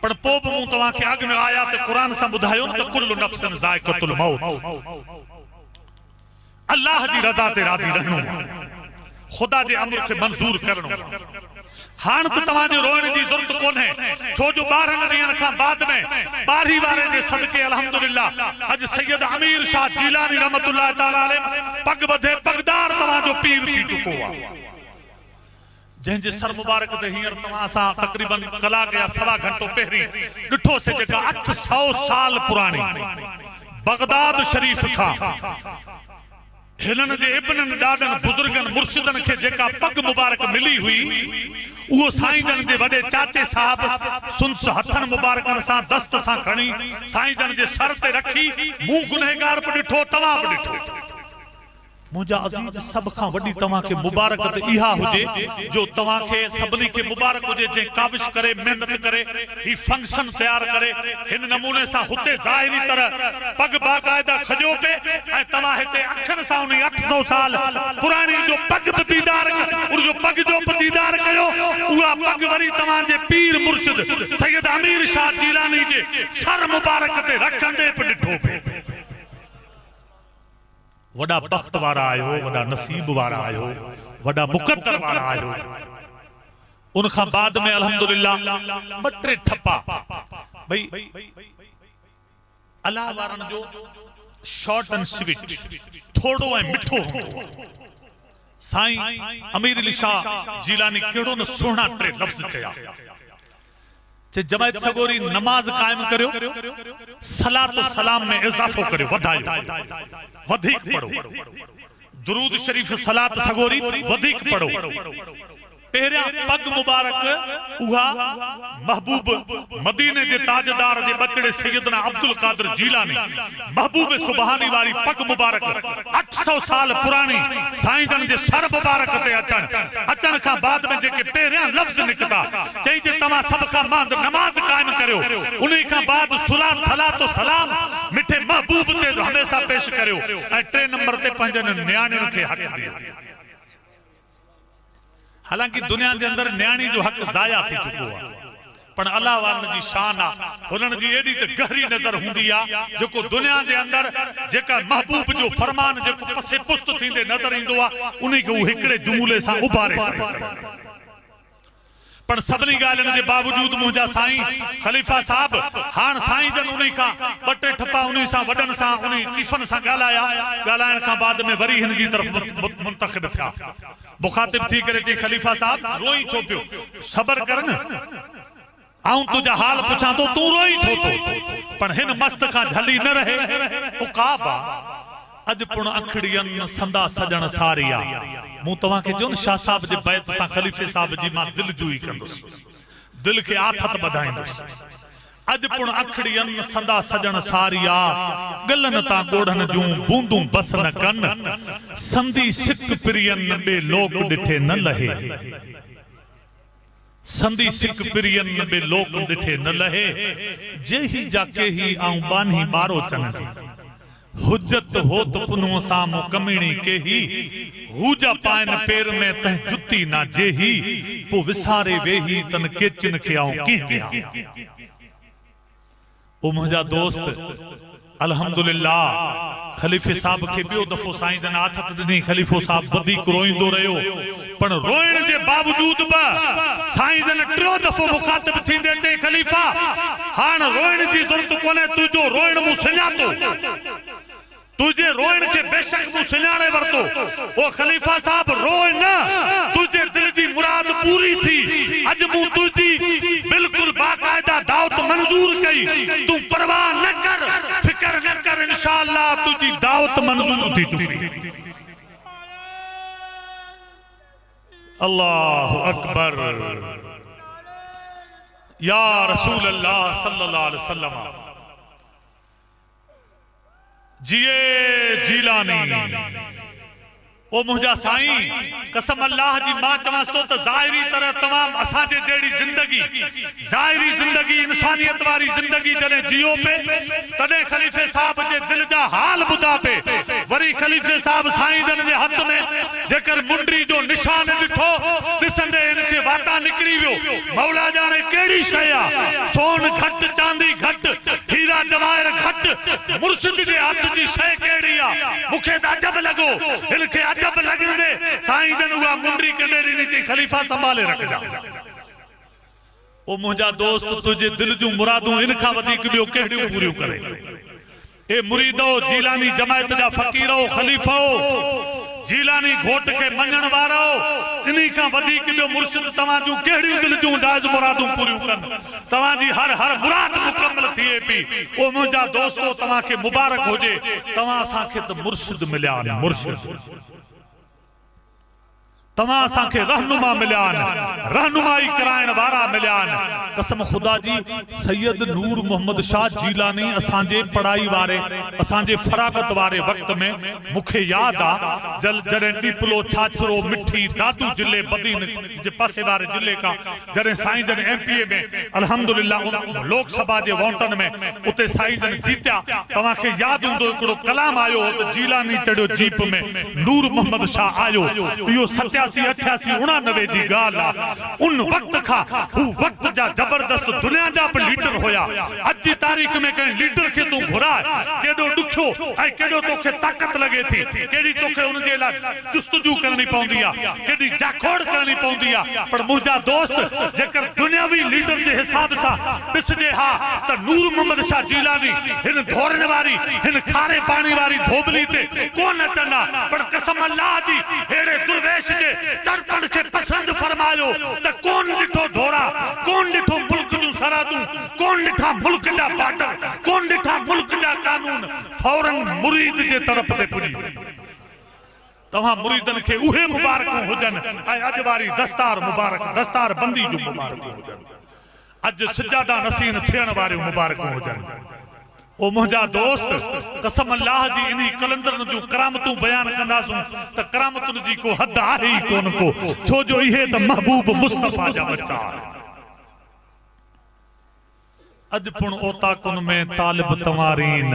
पर पोइ बि मूं तव्हांखे अॻु में आया त क़ुर सां ॿुधायो त कुल्लु नफ्सिन ज़ाइक़तुल मौत अल्लाह जी रज़ा ते राज़ी रहणो खुदा जे अमर खे मंजूर करणो हाण त तव्हांजे रोइण जी ज़रूरत कोन्हे छो जो 12 ॾींहंनि खां बाद में 12 वारे जे सदके अल्हम्दुलिल्लाह अॼु सैयद अमीर शाह जीलानी रहमतुल्लाह तआला अलैह पग बधे पगदार तव्हांजो पीर थी चुको आहे जंहिंजे सर मुबारक ते हींअर तव्हां सां तक़रीबन कलाक या सवा घंटो पहिरीं ॾिठो से जेका 800 साल पुराणी बगदाद शरीफ खां हिननि जे इब्ननि ॾाॾनि बुजुर्गनि मुर्शिदनि खे जेका पग मुबारक मिली हुई उहो साईं जन जे वॾे चाचे साहब सुन्स हथनि मुबारकनि सां दस्त सां खणी साईं जन जे सर ते रखी मूं गुनहगार बि ॾिठो तव्हां बि ॾिठो मुझा अजीज सब खां वडी तवा के मुबारक इहा हुजे जो तवा के सबनी के मुबारक हुजे जे काविश करे मेहनत करे ही फंक्शन तैयार करे हिन नमूने सा हुते जाहिरी तरह पग बाकायदा खजो पे ए तवा हिते अखन सा 800 साल पुरानी जो पग दीदार और जो पग जो दीदार कयो उहा पग वरी तवा जे पीर मुर्शिद सैयद अमीर शाह जीलानी जे सर मुबारक ते रखंदे पे ॾिठो पे वड़ा बख्त वारा आयो वड़ा नसीब वारा आयो वड़ा मुकद्दर वारा आयो उनका बाद में अल्हम्दुलिल्लाह बटरे ठप्पा भाई अल्लाह वारन जो शॉर्ट एंड स्वीट थोड़ो ए मिठो साईं अमीर अली शाह जीलानी केड़ो न सोहना टे लफ्ज चया चे जमायत सगोरी नमाज कायम करियो सलात और सलाम में इजाफो करियो वधायो वधिक पढ़ो दुरूद शरीफ सलात सगोरी वधिक पढ़ो पहिरिया पग मुबारक उहा महबूब मदीने के ताजदार जे बचड़े सैयदना अब्दुल कादिर जीलानी महबूब सुबहानी वाली पग मुबारक 800 साल पुरानी साईं जन जे सर मुबारक ते अचन का बाद में जेके पहिरिया लफ्ज निकता चई जे तमा सब का मांद नमाज कायम करियो उन्हीं का बाद सलात सलाम मिठे महबूब ते हमेशा पेश करियो ए 3 नंबर ते पंजन न्याणियों के हक दियो हालांकि दुनिया के अंदर न्याणी जो हक जाया थी चुको है पर अल्लाह वारन जी शान आ हुनन जी एडी त गहरी नजर हुंदी आ जेको दुनिया के अंदर जेका महबूब जो फरमान जेको पसे पुस्त थींदे नजर इंदो आ उन्हीं के हिकड़े जुमले सा उबारे सके पर सबनी गालन के बावजूद मुझा साईं खलीफा साहब हान साईं जन उन्हीं का बटे ठप्पा उन्हीं सा वडन सा उन्हीं टिफन सा गालायन का बाद में वरी हिन जी तरफ मुंतखब था मुखातिब थी करे जे खलीफा साहब रोई छो पियो सबर कर न आऊं तुझा हाल पुछा तो तू रोई छो तो पर हिन मस्त का झली न रहे उकाबा अज पुण अखड़ियन संदा सजन सारिया मु तवा के जोन शाह साहब जे बैत सा खलीफे साहब जी मां दिल जुई कंदुस दिल के आथत बधाइंदुस अज पुण अखड़ियन संदा सजन सारिया गलन ता गोढ़न जूं बूंदूं बस न कन संदी सिक प्रियन बे लोक डिठे न लहे संदी सिक प्रियन बे लोक डिठे न लहे जेही जाके ही आऊं बानी बारो चन जी हुज्जत होत पुनो सामो कमीणी के ही हुजा पाइन पैर में तह जुत्ती ना जेही पो विसारे वेही तन केचिन के आऊं की ओ मुझा दोस्त अल्हम्दुलिल्लाह खलीफे साहब के बियो दफो साईं जन आथत दिनी खलीफो साहब वधीक रोइंदो रहियो पण रोइण जे बावजूद बा साईं जन टियों दफो मुखातिब थींदे चई खलीफा हाण रोइण जी जरूरत कोने तुजो रोइण मु सुञातो तुझे रोइण के बेशक मु सुञाणे वरतो ओ खलीफा साहब रोए ना तुझे दिल जी मुराद पूरी थी अज मु तुझी बिल्कुल बाकायदा दावत मंजूर कई तू परवाह न कर फिक्र न कर इंशाअल्लाह तुझी दावत मंजूर थी चुकी अल्लाहु अकबर या रसूल अल्लाह सल्लल्लाहु अलैहि वसल्लम जिए जीलानी ओ मुझा साईं कसम अल्लाह जी मां चवास तो ज़ाहिरी तरह तमाम असा जे जेड़ी जिंदगी ज़ाहिरी जिंदगी इंसानियत वाली जिंदगी जने जियो पे तने खलीफे साहब जे दिल जा हाल बुधा पे वरी खलीफे साहब साईं जन जे हथ में जेकर मुंडरी जो निशान दिठो दिसंदे इनके वाता निकरी वियो मौला जाने केड़ी शया सोन घट चांदी घट हीरा जवाहर घट मुर्शिद जे हाथ जी शय केड़ी आ मुखे दा अजब लगो इनके जब लगने साईं जन हुआ मुंडरी कडेरी नीचे खलीफा संभाले रख जा ओ मुझा दोस्त तुझे दिल जू मुरादू इनखा वधिक बियो केड़ियों पूरियों करे ए मुरीदो जीलानी जमायत जा फकीरो खलीफो जीलानी घोट के मञण वारो इन्ही का वधिक बियो मुर्शिद तवा जू केड़ियों दिल जू जायज मुरादू पूरियों कन तवा जी हर हर मुराद मुकम्मल थिए पी ओ मुझा दोस्तो तवा के मुबारक होजे तवा सा के तो मुर्शिद मिल्या मुर्शिद तमा साखे रहनुमा मिल्यान रहनुमाई करायण वारा मिल्यान कसम खुदा जी सैयद नूर मोहम्मद शाह जीलानी असांजे पढ़ाई वारे असांजे फरागत वारे वक्त में मुखे याद आ जरे डीपलो छाछरो मिठी दादू जिले बदीन जे पासे वारे जिले का जरे साईं जन एमपीए में अल्हम्दुलिल्लाह लोकसभा जे वोटन में उते साईं जन जीत्या तवा के याद हुंदो एकड़ो कलाम आयो तो जीलानी चढ़ियो जीप में नूर मोहम्मद शाह आयो इयो 88 89 जी गाल उन वक्त खा हु वक्त जा जबरदस्त दुनिया जा पर लीडर होया आज की तारीख में कहीं लीडर के तू घुरा केडो दुखो ऐ केडो तोखे ताकत लगे थी केडी तोखे उन जे ला जुस्तजू करनी पौंदी आ केडी जाखोड़ करनी पौंदी आ पर मुजा दोस्त जेकर दुनियावी लीडर जे हिसाब सा दिसजे हा त नूर मोहम्मद शाह जीलानी हिन धोरण वारी हिन खारे पानी वारी धोबली ते कोन अचना पर कसम अल्लाह जी हेड़े दुर्वेश जे दर्पण के पसंद फरमायो त कौन डिठो धोरा कौन डिठो मुल्क जू सरादू कौन डिठा मुल्क जा बार्डर कौन डिठा मुल्क जा कानून फौरन मुरीद जे तरफ ते पुजी तवा मुरीदन के उहे मुबारक हुजन ऐ अज वारी दस्तार मुबारक दस्तार बंदी जो मुबारक हुजन अज सजादा नसीन थियण वारे मुबारक हुजन ओ मुझा दोस्त कसम अल्लाह जी इन्ही कलंदर जो करामतू बयान कंदासू त करामतन जी को हद आहे ही कोन को छो जो इहे त महबूब मुस्तफा जा बच्चा अज पुण ओता कुन में तालिब तवारीन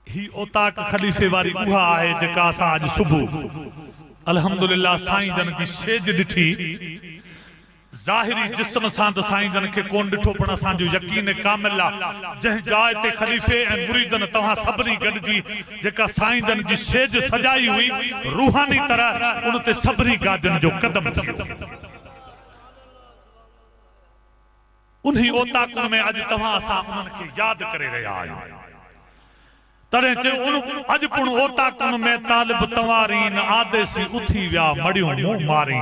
ही ओताक खलीफे वारी उहा आहे जेका असां अज सुबह अल्हम्दुलिल्लाह साईं जन की सेज डिठी ज़ाहिरी जिस्म सां त साईं जन के कोन डिठो पण असां जो यकीन कामिल आ जह जाय ते खलीफे ए मुरीदन तवा सबनी गडजी जेका साईं जन जी सेज सजाई हुई रूहानी तरह उन ते सबनी गादन जो कदम थियो उन्ही ओता कुन में अज तवा असां उनन के याद करे रहा आहियूं तरे चे उन अज पुण ओता कुन में तालिब तवारीन आदेसी उथी विया मड़ियों मुंह मारी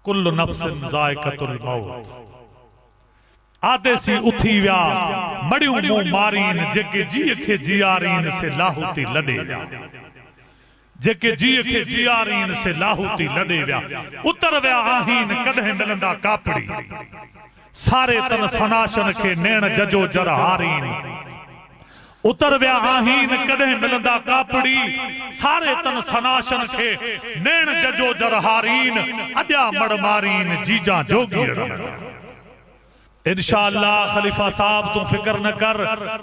कुल्लु नफ्सिन ज़ाइक़तुल मौत आदे सी उथी व्या मड़ियों मुंह मारीन जेके जीअ खे जियारीन से लाहूती लॾे व्या जेके जीअ खे जियारीन से लाहूती लॾे व्या उतर व्या आहीन कॾहिं मिलंदा कापड़ी सारे तन सनाशन खे नेण जजो जर हारीन उतर व्या आहीन कॾहिं मिलंदा कापड़ी सारे तन सनाशन खे नेण जजो जर हारीन अॼा मड़ मारीन जीजा जोगीअ इंशाअल्लाह खलीफा साहब तू फिक्र न कर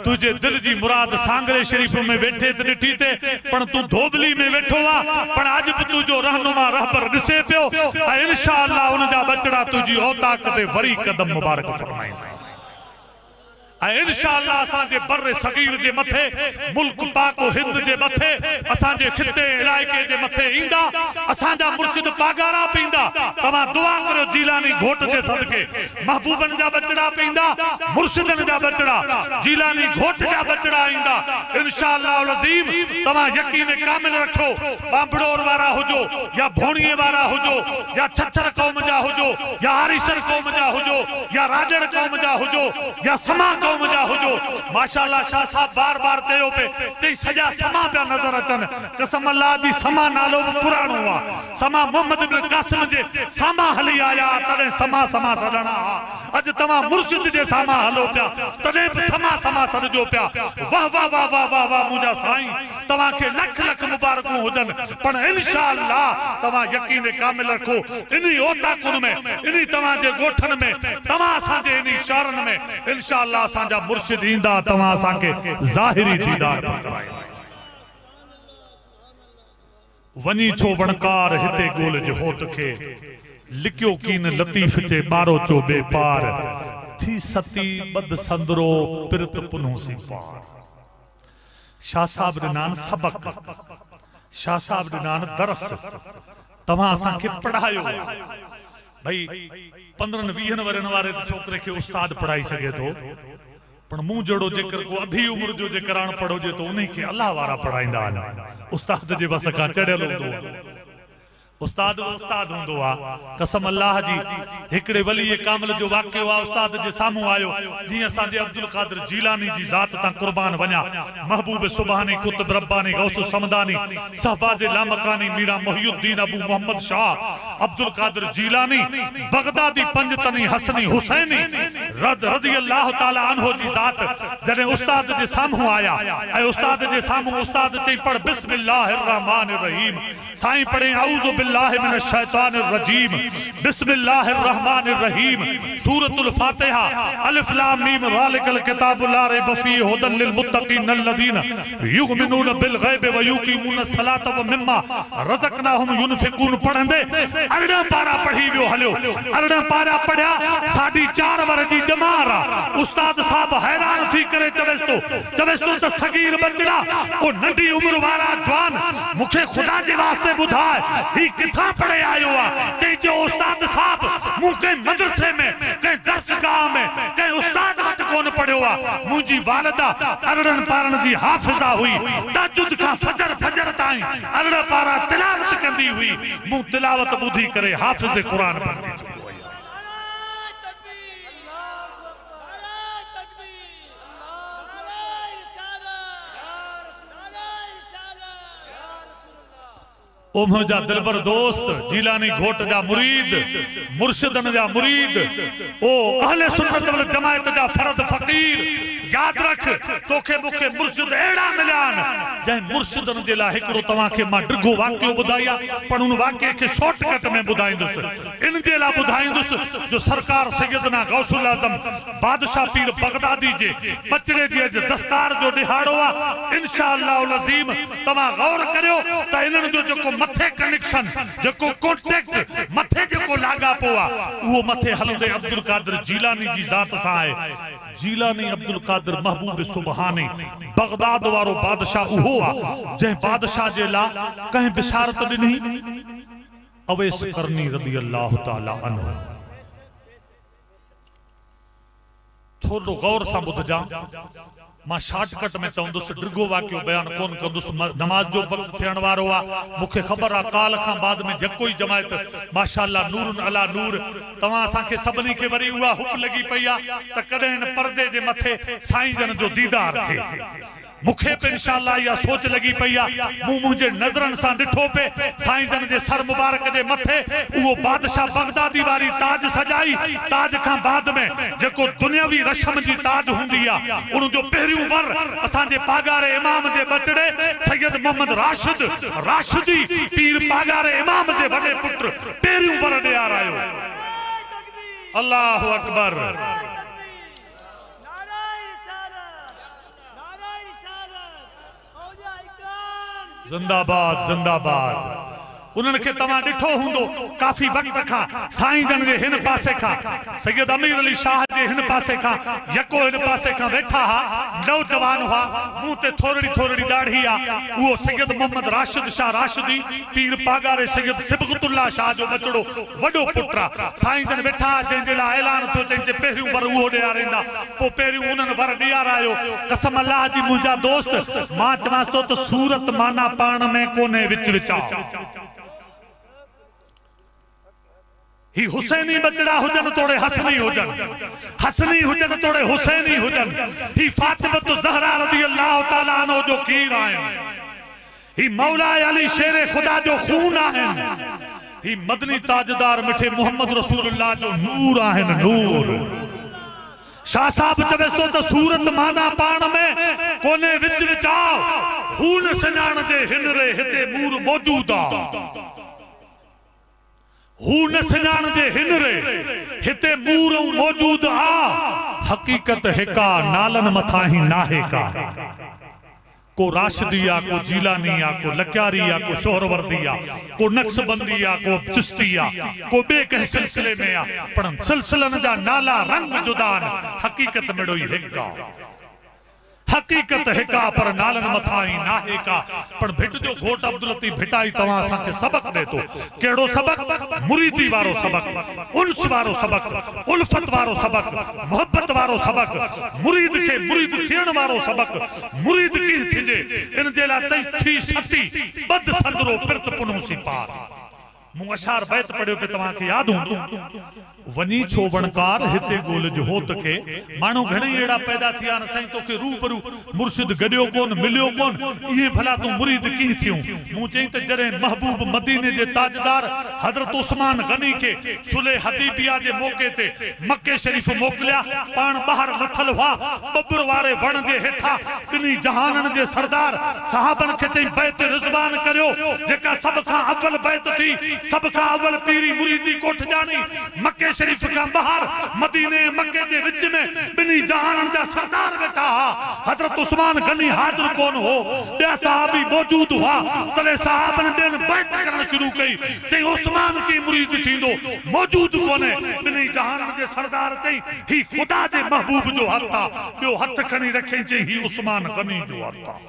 तुझे दिल जी मुराद सांगरे शरीफ में बैठे त ॾिठी ते पण तू धोबली में वेठो आ पण अज भी तुझो रहनुमा रहबर ॾिसे पियो ऐं इंशाअल्लाह उन जा बचड़ा तुझी औताक ते वरी कदम मुबारक फरमाईंदा इंशाअल्लाह असांजे बर्रे सगीर जे मथे मुल्क पाक हिंद जे मथे असांजे खिते इलाइके जे मथे ईंदा असांजा मुर्शिद पागारा पींदा तमा दुआ करो जीलानी घोट जे सदके महबूबन जा बचड़ा पींदा मुर्शिदन जा बचड़ा जीलानी घोट जा बचड़ा ईंदा इंशाअल्लाह अज़ीम तमा यकीन कामिल रखो बांबड़ोर वारा हुजो या भोणीए वारा हुजो या छछर कौम जा हुजो या आरिसर कौम जा हुजो या राजड़ कौम जा हुजो या समा कौम जा हुजो माशाअल्लाह शाह साहब बार बार चयो पे ते सजा समा पे नजर अचन कसम अल्लाह जी समा नालो पुराणो आ समा मोहम्मद इब्न कासिम जे समा हली आया तने समा समा सडना अज तमा मुर्शिद जे समा हलो पिया तने समा समा सडजो पिया वाह वाह वाह वाह वाह वाह मुजा साईं तवा के लख लख मुबारकूं हुजन पण इंशाअल्लाह तवा यकीन कामिल रखो इनी ओताकुन में इनी तवा जे गोठन में तवा सा जे इनी शहरन में इंशाअल्लाह असांजा मुर्शिद ईंदा तवा असांखे ज़ाहिरी दीदार कराईंदा वनी छो वणकार हिते गोल जो होत खे लिखियो कीन लतीफ चे बारो चो बेपार थी सती बद संदरो पिरत पुनो सी पार शाह साहब ॾिनान सबक शाह साहब ॾिनान दरस तव्हां असांखे पढ़ायो भाई 15-20 वरन वारे छोकरे के उस्ताद पढ़ाई सके तो पण मुंह जड़ो जेकर को अधी उम्र जो जेकर आन पढ़ो जे तो उन्हीं के अल्लाह वारा पढ़ाईंदा उस्ताद जे बस का चढ़ियल होंदो उस्ताद उस्ताद होंदो आ कसम अल्लाह जी हिकड़े वली कामिल जो वाक़ियो आ उस्ताद जे सामू आयो जी असा जे अब्दुल कादिर जीलानी जी जात ता कुर्बान वन्या महबूब सुबहानी कुतुब रब्बानी गौस समदानी सहबाज लामकानी मीरा मोहिउद्दीन अबू मोहम्मद शाह अब्दुल कादिर जीलानी बगदादी पंजतनी हसनी हुसैनी रज़ी अल्लाह ताला अन्हु जी जात जने उस्ताद जे सामू आया ए उस्ताद जे सामू उस्ताद चई पढ़ बिस्मिल्लाहिर रहमानिर रहीम साईं पढ़े औज़ु बिल्लाहि मिनश शैतानिर रजीम बिस्मिल्लाहिर रहमानिर रहीम सूरतुल फातिहा अलिफ लाम मीम ज़ालिकल किताबु ला रैब फीहि हुदल लिल मुत्तकीन अल्लज़ीना युमिनून बिल गैब व युकीमून सलात व मिम्मा रज़क़नाहुम युनफिकून पढ़ंदे अरड़ा पारा पढ़ी वियो हलियो अरड़ा पारा पढ़या 4.5 वर जी जमार उस्ताद साहब हैरान थी करे चवेस तो त सगीर बचड़ा ओ नंढी उम्र वाला जवान मुखे खुदा जे वास्ते बुधाए ही किथा पढ़े आयो आ ते जो उस्ताद साहब मुके मदरसे में के दर्सगाह में के उस्ताद वट कोन पढ़यो आ मुजी वालिदा अरड़न पारन दी हाफिजा हुई तहज्जुद का फजर फजर ताई अरड़ा पारा तिलावत कंदी हुई मु तिलावत बुधी करे हाफिज कुरान पढ़ती ओ मुझा दिलबर दोस्त जीलानी घोट जा मुरीद मुर्शिदन जा मुरीद ओ अहले सुन्नत वल जमायत जा फर्द फकीर याद रख तोखे मुखे मुर्शिद एड़ा मिलान जै मुर्शिदन जे ला हिकड़ो तवा के मा डिगो वाक्यो बुधाया पण उन वाक्य के शॉर्टकट में बुधाइंदुस इन जे ला बुधाइंदुस जो सरकार सैयदना गौसुल आजम बादशाह पीर बगदादी जे बचड़े जे दस्तार जो दिहाड़ो आ इंशाअल्लाह अज़ीम तवा गौर करियो त इनन जो जो मथे कनेक्शन जो कॉन्टेक्ट मथे जो लागा पोआ वो मथे हलंदे अब्दुल कादिर जीलानी जी जात सा है जीलानी अब्दुल कादिर महबूब सुबहानी बगदाद वारो बादशाह उहो आ जे बादशाह जे ला कहीं बिशारत ॾिनी अवैस करनी रज़ी अल्लाह ताला अन्हु थोड़ो गौर सां ॿुधजां। मां शॉर्टकट में चवंदुसि, डिघो वाक़ियो बयान कोन कंदुसि। नमाज जो वक़्तु थियण वारो आहे। मूंखे ख़बर आहे काल खां बाद में जेको ई जमायत माशाअल्लाह नूरुन अला नूर, तव्हां असांखे सभिनी खे वरी उहा हुक लॻी पई आहे त कॾहिं हिन पर्दे जे मथे साईं जन जो दीदार थिए। मुखे पे इंशाअल्लाह या सोच लगी पई आ। मुझे नजरन सां ॾिठो पे साईं जन जे सर मुबारक जे मथे वो बादशाह बगदादी वारी ताज सजाई। ताज खां बाद में जेको दुनियावी रशम जी ताज हुंदी आ, उन जो पहिरियों वर असांजे पागारे इमाम जे बचड़े सैयद मोहम्मद राशिदी पीर पागारे इमाम जे वॾे पुट पहिरियों वर ॾियारायो। अल्लाहु अकबर। जिंदाबाद जिंदाबाद। उन्हनि खे तव्हां ॾिठो हूंदो काफ़ी वक़्त खां साईं जन जे हिन पासे खां सैयद अमीर अली शाह जे हिन पासे खां यको हिन पासे खां वेठा हा। नौजवान हुआ, मुंह ते थोरड़ी थोरड़ी दाढ़ी आ। उहो सैयद मोहम्मद राशिद शाह राशिदी पीर पागारे सैयद सिबगतुल्लाह शाह जो बचड़ो वॾो पुट आ। साईं जन वेठा जंहिंजे लाइ ऐलान थियो, जंहिंजे पहिरियों वर उहो ॾियारींदा। पोइ पहिरियों उन्हनि वर ॾियारायो। कसम अल्लाह जी मुंहिंजा दोस्त, मां चवांसि थो त सूरत माना पाण में कोन्हे, विच विचां। ही हुसैनी बचड़ा हुजन तोड़े हसनी हुजन, हसनी हुजन तोड़े हुसैनी हुजन। ही फातिमत ज़हरा रज़ी अल्लाह तआला अन्हा जो खीर आहिनि। ही मौला अली शेर खुदा जो खून आहिनि। ही मदनी ताजदार मिठे मोहम्मद रसूलुल्लाह जो नूर आहिनि, नूर। शाह साहब चवेस तो त सूरत माना पाण में कोने, विच विचाओ। खून सञाण जे हिनरे हिते मूर मौजूद आ। हू न सञाण जे हिनरे हिते मूर मौजूद आ। हकीकत हिका नालन मथा ही नाहे का। को राशिदी आ, को जीलानी आ, को लक्यारी आ, को शोहरवर्दी आ, को नक्शबंदी आ, को चिश्ती आ, को बे कंहिं सिलसिले में आ। पर सिलसिलन जा नाला रंग जुदान, हकीकत मिड़ोई हिका। हकीकत हिका पर नालन मथा ही नाहे का। पर भिट जो घोट अब्दुल लतीफ भिटाई तव्हां असांखे सबक ॾे थो। कहिड़ो सबक? मुरीदी वारो सबक, उल्स वारो सबक, उल्फत वारो सबक, मोहब्बत वारो सबक, मुरीद खे मुरीद थियण वारो सबक। मुरीद कीअं थिजे इन जे लाइ तई थी सती बद संदरो पिरत पुनोसी पार। मूं अशार बैत पढ़ियो पे तव्हांखे यादि हूंदो। वनी छो वणकार हिते गोल जो होत के। माण्हू घणेई अहिड़ा पैदा थिया आहिनि साईं तोखे रूबरू मुर्शिद गॾियो कोन, मिलियो कोन। इहे भला तूं मुरीद कीअं थियूं? मूं चई त जॾहिं महबूब मदीने जे ताजदार हज़रत उस्मान गनी खे सुले हदीबिया जे मौके ते मक्के शरीफ मोकिलिया, पाण ॿाहिरि लथल हुआ बब्बर वारे वण जे हेठां ॿिन्ही जहाननि जे सरदार सहाबनि खे चई बैत रिज़वान करियो, जेका सभ खां अव्वल बैत थी, सभ खां अव्वल पीरी मुरीदी कोठ जानी। मक्के शरीफ का बाहर मदीने मक्के के विच में बिनी जहानन जा सरदार बैठा। हजरत उस्मान गनी हाजिर कौन हो, बे सहाबी मौजूद हुआ। तले साहब ने बेन बैत करना शुरू कई। चई उस्मान की मुरीद थींदो, मौजूद कोने। बिनी जहानन के सरदार चई ही खुदा जे महबूब जो हथ था। बो हथ खणी रखे चई ही उस्मान गनी जो हथ था।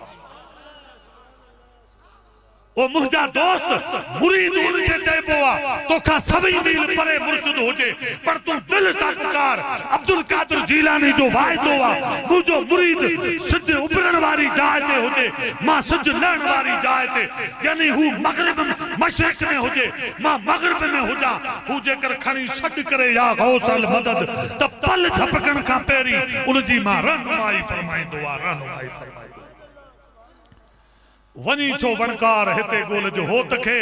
ओ मुझा दोस्त, मुरीद उनके चइबो आ तोखा सभी मील परे मुर्शिद होजे, पर तू दिल सां पुकार। अब्दुल कादिर जीलानी जो वायदो आ, मुझो मुरीद सिज उभरण वारी जाइ ते होजे, मां सिज लहण वारी जाइ ते। यानी हू मगरिब मशरिक में होजे, मां मगरिब में होजा। हू जेकर खणी छड करे या गौसल मदद त पल झपकण खां पहिरीं उन जी मां रहनुमाई फरमाईंदो आ, रहनुमाई फरमाईंदो। वनी छो वणकार हिते गोल जो होत खे,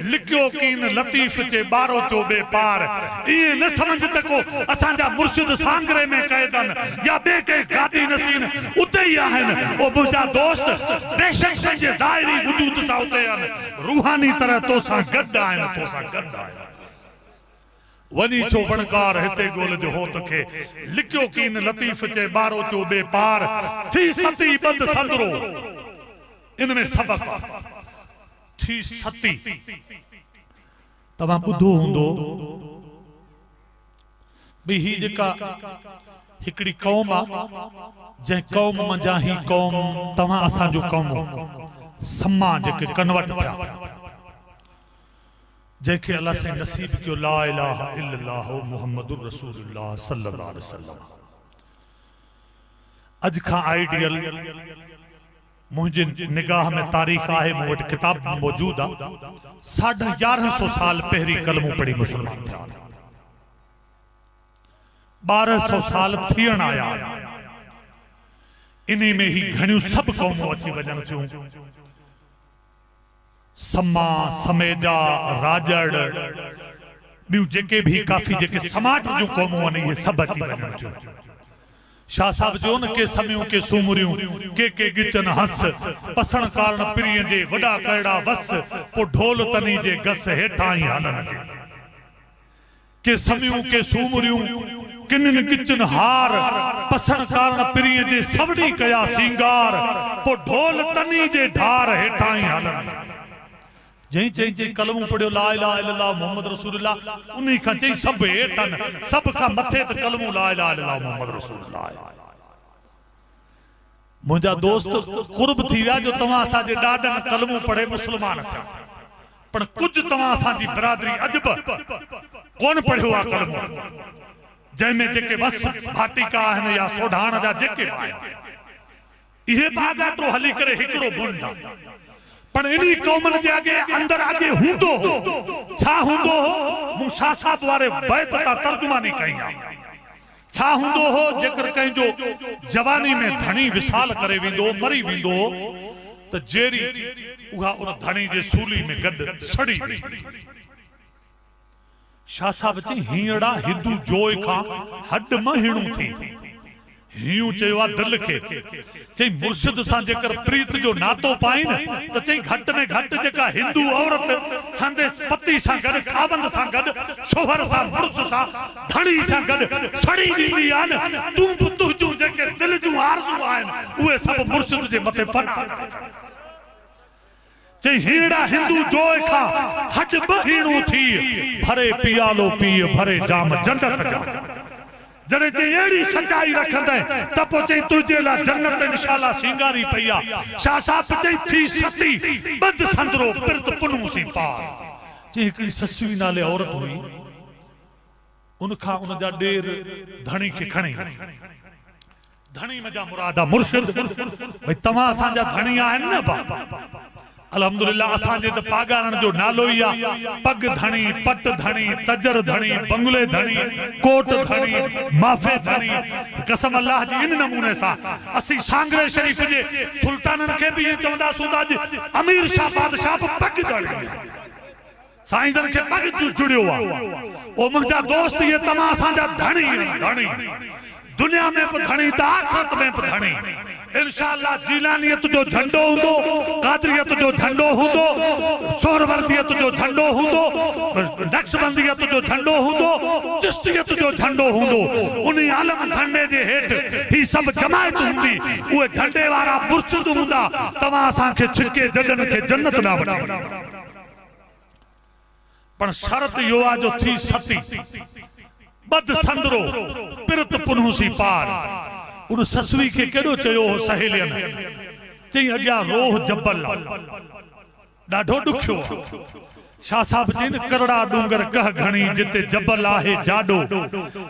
लिखियो कीन लतीफ चे बारो चो बे पार। ये न समझ तको असांजा मुर्शिद सांगरे में कैदन या बे के गादी नसीन उते ही आहिन। ओ मुझा दोस्त, बेशक पंहिंजे ज़ाहिरी वजूद सां उते आहिनि, रूहानी तरह तो सां गॾु आहिनि, तो सां गॾु आहिनि। वनी छो वणकार हिते गोल जो होत खे, लिखियो कीन लतीफ चे बारो चो बे पार। थी सती बद संदरो, इनमें सबक थी सती। तव्हां ॿुधो हूंदो भई ही जेका हिकड़ी कौम आ, जंहिं कौम मंझां ही कौम तव्हां असांजो कौम समा जेके कन्वर्ट थिया, जंहिंखे अल्लाह से नसीब कयो ला इलाहा इल्लल्लाह मुहम्मदुर रसूलुल्लाह सल्लल्लाहु अलैहि वसल्लम। अज खां आइडियल मुझे निगाह में तारीख है, मूं वटि किताब मौजूद है। 1150 साल पहरी कलमू पढ़ी मुसलमान थिया, 1200 साल थियण आया। इन्हीं में ही घणियूं सब कौमूं अची वजन थियूं। समा, समेजा, राजड़, ॿियूं जेके भी काफ़ी जेके समाज जो कौमूं आहिनि, ये सब अची वजन थियूं। शाह साहब जो न के समियूं के सूमरियूं के गिचन हस, पसण कारण पिरीअ जे वॾा कहिड़ा वस, पो ढोल तनी जे गस हेठां ई हलन जे। के समियूं के सूमरियूं किन गिचन हार, पसण कारण पिरीअ जे सवड़ी कया सिंगार, पो ढोल तनी जे ढार हेठां ई हलन। जई चई चई कलमू पढ़ियो ला इलाहा इल्लल्लाह मुहम्मद रसूलुल्लाह, उन्हीं का चई सब हेठन, सब का मथे त कलमू ला इलाहा इल्लल्लाह मुहम्मद रसूलुल्लाह। मुझा दोस्त कुर्ब थी विया जो तवां असांजे ॾाॾनि कलमू पढ़े मुसलमान थिया, पर कुछ तवां असांजी बिरादरी अजब कोन पढ़ियो आहे कलमू, जंहिंमें जेके वस भाटिका आहिनि या सोढाण जा जेके आहिनि, इहे बागाटो हली करे हिकिड़ो बुंड आहे। पर इन्हीं कौमन जे आगे अंदर आगे हूंदो हो, छा हूंदो हो? मूं शाह साहब वारे बैत का तर्जुमानी कई आहे। छा हूंदो हो? जेकर कहीं जो जवानी में धनी विसाल करे विंदो, मरी विंदो, तो जेरी उहा उन धनी जे सूली में गद सड़ी वेंदी। शाह साहब चई हींअड़ा हिंदू जोय खां हड महिणू थी, हियूं चयो दिल के। चई मुर्शिद सां जेकर प्रीत जो नातो पाइन, तो चई घट में घट जेका हिंदू औरत संदे पति सां गड, खावंद सां गड, शोहर सां, मुर्स सां, धणी सां गड सड़ी वेंदी आहिनि। तूं बुतू जूं जेके दिल जूं आरज़ू आहिनि, उहे सब मुर्शिद जे मथे फना। चई हीड़ा हिंदू जोय खां हज बहिणू थी, भरे पियालो पीए भरे जाम जन्नत जा। जड़े चई एड़ी सच्चाई रखंदे त पो चई तुझे ला जन्नत इंशाअल्लाह सिंगारी पईया। शाह साहब चई थी सती बद संदरो पिरत पुनू सी पार। चई हिकड़ी ससवी नाले औरत हुई, उनखा उन जा ॾेर धणी के खणी, धणी मजा मुरादा मुर्शिद, भई तव्हां असांजा धणी आहिनि न बाबा। अल्हम्दुलिल्लाह असांजे त पागारण जो नालो ई आहे, पग धणी, पट धणी, तजर धणी, बंगले धणी, कोट धणी, माफे धणी। कसम अल्लाह जी इन नमूने सां असी सांगरे शरीफ जे सुल्तानन के भी ये चवंदा सूदा जी अमीर शाह बादशाह पग धणी, साईंजन के पग जुड़ियो आहे। ओ मुंहिंजा दोस्त ये तमाम असांजा धणी धणी, दुनिया में भी धणी त आखिरत में भी धणी। इंशाअल्लाह जीलानियत जो झंडो हुंदो, कादरियत जो झंडो हुंदो, सोहरवर्दियत जो झंडो हुंदो, नक्शबंदियत जो झंडो हुंदो, चिश्तियत जो झंडो हुंदो, उन्हीं आलम झंडे जे हेठ ही सब जमायत हुंदी। उहे झंडे वारा मुर्शिद हुंदा, तव्हां असांखे छिके जगन खे जन्नत ना वठी। पर शर्त इहो आहे जो थी सती बद संदरो पिरत पुनू सी पार। उन ससवी के केड़ो चयो हो सहेलियन, चई अग्या रोह जबल ॾाढो ॾुखियो। शाह साहब चई करड़ा डूंगर कह घणी, जिते जबल आहे जाडो,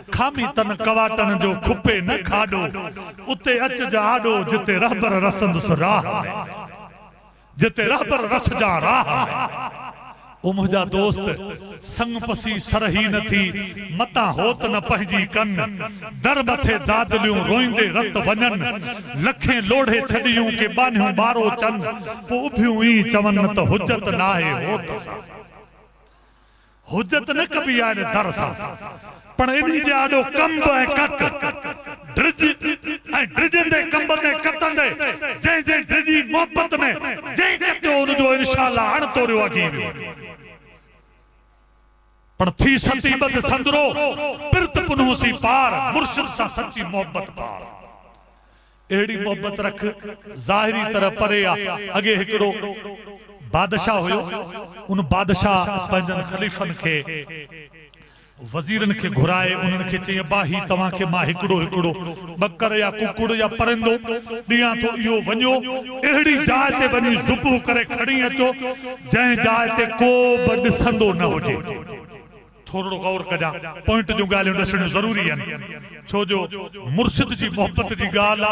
खामी तन कवाटन जो खुपे न खाडो, उते अच जा आडो, जिते रहबर रसंद राह, जिते रहबर रस जा राह। ओ मुझा दोस्त संग पसी सरही न थी, मता होत न पंहिंजी कन, दर मथे दादलियूं रोईंदे रत वञन, लखे लोढ़े छड़ियूं के बानियूं बारो चन, पो उभियूं ई चवन त हुज्जत नाहे होत सां। हुज्जत न कबी आहे दर सां, पण इन्ही जे आडो कंब ऐं कट ड्रिज ऐं ड्रिजंदे कंबंदे कतंदे जंहिं जंहिं ड्रिजी मोहब्बत में जंहिं कटियो उनजो इंशाअल्लाह अण तोरियो अॻी वियो। पण थी सती बद संदरो पिरत पुनू सी पार, मुर्शिद सां सच्ची मोहब्बत पार। एड़ी मोहब्बत रख ज़ाहिरी तरह परे आ। अगे हिकड़ो बादशाह हुयो, उन बादशाह पंजन खलीफन के वजीरन के घुराए, उन्हनि खे चई अब्बा ही तव्हां खे मां हिकड़ो हिकड़ो बकर या कुकुड़ या परिंदो ॾियां थो, इहो वञो अहिड़ी जाइ ते वञी ज़ुबूह करे खणी अचो जंहिं जाइ ते को बि ॾिसंदो न हुजे। थोड़ो गौर कजा पॉइंट जो गालियों दसणियों जरूरी है छो जो मुर्शिद जी मोहब्बत जी गाल